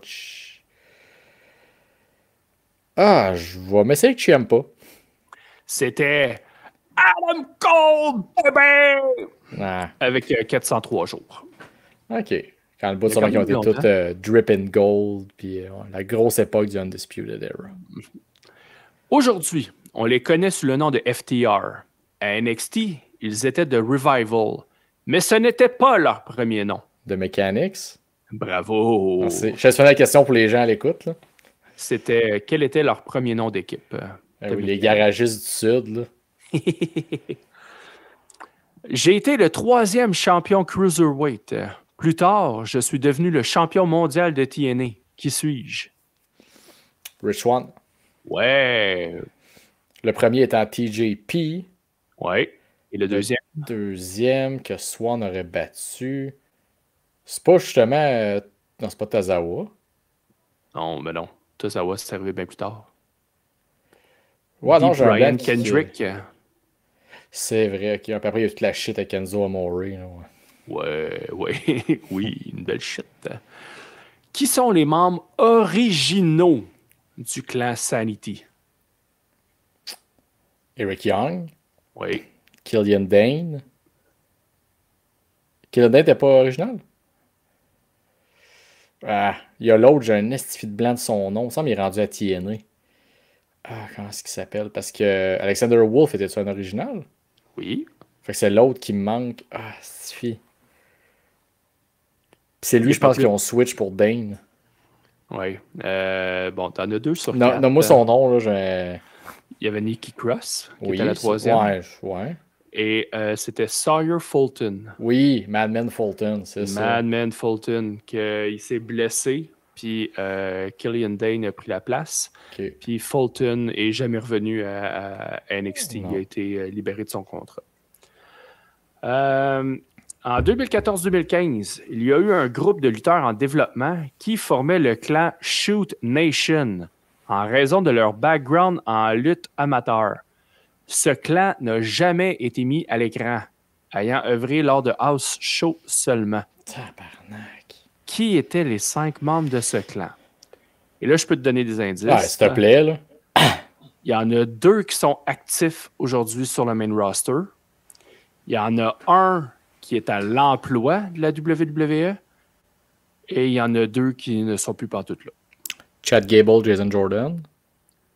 Ah, je vais m'essayer avec Ciampa. C'était Adam Cole, baby! Ah. Avec 403 jours. OK. Quand le bout de son qui ont été tous drip and gold, puis la grosse époque du Undisputed Era. Aujourd'hui, on les connaît sous le nom de FTR. À NXT, ils étaient de Revival. Mais ce n'était pas leur premier nom. The Mechanics. Bravo! Merci. Je vais faire la question pour les gens à l'écoute. Là. Quel était leur premier nom d'équipe? Oui, les garagistes du Sud. Là. J'ai été le 3e champion Cruiserweight. Plus tard, je suis devenu le champion mondial de TNA. Qui suis-je? Rich Swann. Ouais. Le premier étant TJP. Ouais. Et le deuxième? Deuxième que Swann aurait battu. C'est pas justement... Non, c'est pas Tozawa. Non, mais non. Tozawa, c'est arrivé bien plus tard. Ouais, non, j'ai un Brian blanc Kendrick. C'est vrai. Puis après, il y a toute la shit avec Enzo Amore. Ouais. Oui, une belle shit. Qui sont les membres originaux du clan Sanity? Eric Young. Oui. Killian Dane. Killian Dane n'était pas original? Ah, il y a l'autre, j'ai un estifi de blanc de son nom. Il me semble qu'il est rendu à TNA. Ah, comment est-ce qu'il s'appelle? Parce que Alexander Wolf était-tu un original? Oui. Fait que c'est l'autre qui me manque. Ah, estifi. C'est lui, je pense, qu'ils ont switch pour Dane. Oui. Bon, t'en as 2 sur 4. Non, moi, son nom, là, il y avait Nikki Cross, qui oui, était la 3e. Ouais. Et c'était Sawyer Fulton. Oui, Madman Fulton, c'est ça. Madman Fulton, il s'est blessé, puis Killian Dane a pris la place. Okay. Puis Fulton n'est jamais revenu à NXT. Non. Il a été libéré de son contrat. En 2014-2015, il y a eu un groupe de lutteurs en développement qui formait le clan Shoot Nation en raison de leur background en lutte amateur. Ce clan n'a jamais été mis à l'écran, ayant œuvré lors de house show seulement. Tabarnak. Qui étaient les 5 membres de ce clan? Et là, je peux te donner des indices. Ouais, s'il te plaît, là. Il y en a 2 qui sont actifs aujourd'hui sur le main roster. Il y en a un qui est à l'emploi de la WWE. Et il y en a 2 qui ne sont plus partout là. Chad Gable, Jason Jordan.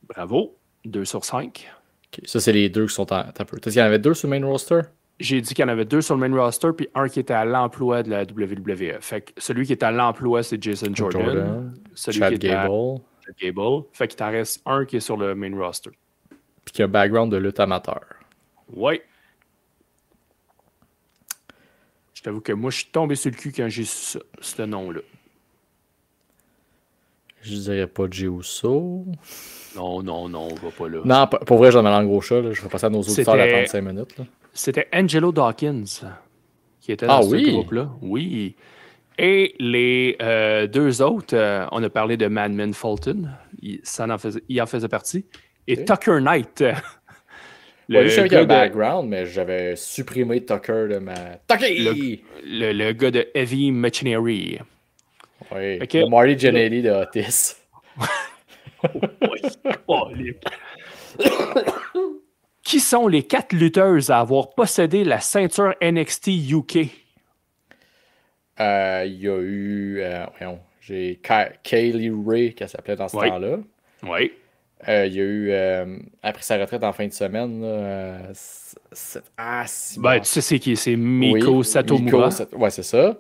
Bravo. 2 sur 5. Okay. Ça, c'est les 2 qui sont en... T'as dit qu'il y en avait 2 sur le main roster? J'ai dit qu'il y en avait 2 sur le main roster, puis un qui était à l'emploi de la WWE. Fait que celui qui est à l'emploi, c'est Jason Jordan. Celui Chad qui est Gable. Chad Gable. Fait qu'il t'en reste un qui est sur le main roster. Puis qui a un background de lutte amateur. Oui. Je t'avoue que moi, je suis tombé sur le cul quand j'ai su ce nom-là. Je dirais pas Jey Uso. Non, on va pas là. Non, pour vrai, j'ai ma langue au chat. Là. Je vais passer à nos auditeurs à 35 minutes. Là. C'était Angelo Dawkins qui était dans ce groupe-là. Oui. Et les 2 autres, on a parlé de Madman Fulton. Il en faisait partie. Et Tucker Knight. Je savais qu'il y avait un background, mais j'avais supprimé Tucker de ma... Tucker! Le gars de Heavy Machinery. Oui, le Marty Jannetty de Otis. Qui sont les 4 lutteuses à avoir possédé la ceinture NXT UK? Il y a eu... j'ai Kaylee Ray, qui s'appelait dans ce temps-là. Oui. Il y a eu, après sa retraite en fin de semaine, tu sais c'est qui? C'est Miko Satomura. Ouais, c'est ça.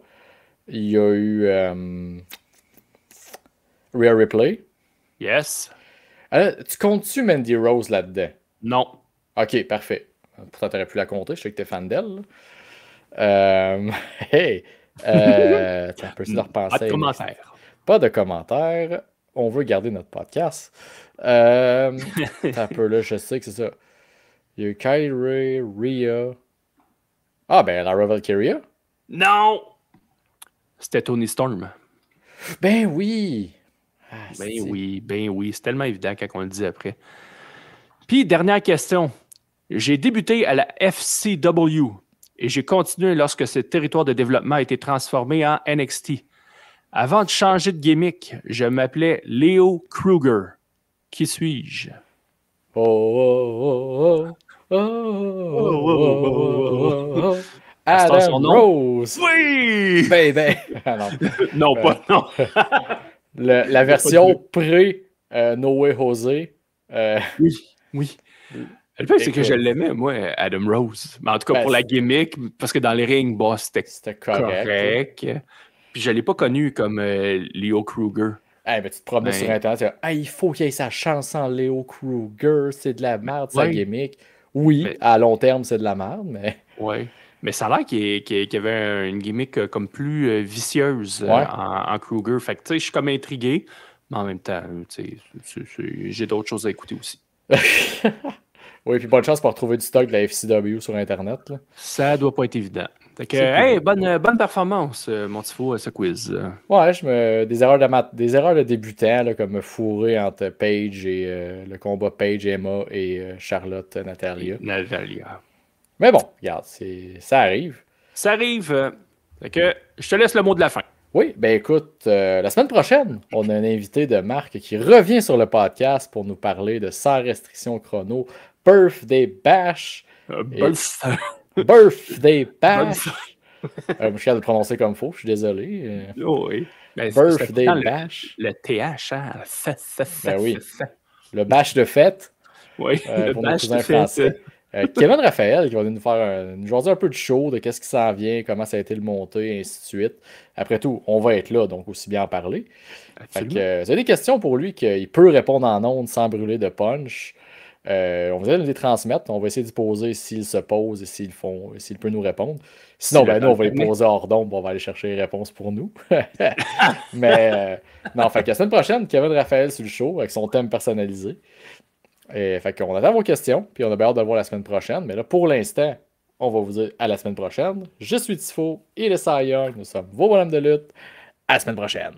Il y a eu Rhea Ripley. Yes. Tu comptes-tu Mandy Rose là-dedans? Non. Ok, parfait. Pourtant, t'aurais pu la compter. Je sais que t'es fan d'elle. Hey! T'as un peu de repenser. Pas de commentaires. Pas de commentaires. On veut garder notre podcast. T'as un peu là, je sais que c'est ça. Il y a eu Kylie Ray, Rhea. Ah, ben, Lara Valkyria. Non! C'était Tony Storm. Ben oui! Ah, Ben oui. C'est tellement évident quand on le dit après. Puis, dernière question. J'ai débuté à la FCW et j'ai continué lorsque ce territoire de développement a été transformé en NXT. Avant de changer de gimmick, je m'appelais Leo Kruger. Qui suis-je? Adam Rose! Oui! Ben. Non, pas non. La version pré-No Way Jose. Oui. Le fait, c'est que je l'aimais, moi, Adam Rose. Mais en tout cas, pour la gimmick, parce que dans les rings, c'était correct. Puis je ne l'ai pas connu comme Leo Kruger. Ben, tu te promets sur Internet, il faut qu'il ait sa chance en Leo Kruger, c'est de la merde, sa gimmick. Oui, à long terme, c'est de la merde, mais... Oui, mais ça a l'air qu'il y avait une gimmick comme plus vicieuse en Kruger. Fait que, tu sais, je suis comme intrigué, mais en même temps, tu sais, j'ai d'autres choses à écouter aussi. Oui, puis bonne chance pour retrouver du stock de la FCW sur Internet. Là. Ça doit pas être évident. Fait que, hey, bonne performance, mon tifo, ce quiz. Ouais, des erreurs de débutant, là, comme me fourrer entre Paige et le combat Paige, Emma et Charlotte Natalia. Mais bon, regarde, ça arrive. Ça arrive. Fait que je te laisse le mot de la fin. Oui, ben écoute, la semaine prochaine, on a un invité de Marc qui revient sur le podcast pour nous parler de Sans restriction chrono, Birthday Bash. Birthday Bash. Je suis capable de le prononcer comme il faut, je suis désolé. Oui. Ben, Birthday Bash. Le TH, hein? Ben oui. Le bash de fête. Oui, pour nos cousins français. Kevin Raphaël qui va nous faire jaser un peu de show, de qu'est-ce qui s'en vient, comment ça a été le monté, et ainsi de suite. Après tout, on va être là, donc aussi bien en parler. Fait que, vous avez des questions pour lui qu'il peut répondre en ondes sans brûler de punch. On va les transmettre. On va essayer d'y poser s'il se pose et s'il peut nous répondre. Sinon, nous, on va les poser hors d'ombre. On va aller chercher les réponses pour nous. Mais non, fait que la semaine prochaine, Kevin Raphaël sur le show avec son thème personnalisé. Et fait qu'on attend vos questions. Puis on a bien hâte de le voir la semaine prochaine. Mais là, pour l'instant, on va vous dire à la semaine prochaine. Je suis Tifo et le Cy Young. Nous sommes vos bonhommes de lutte. À la semaine prochaine.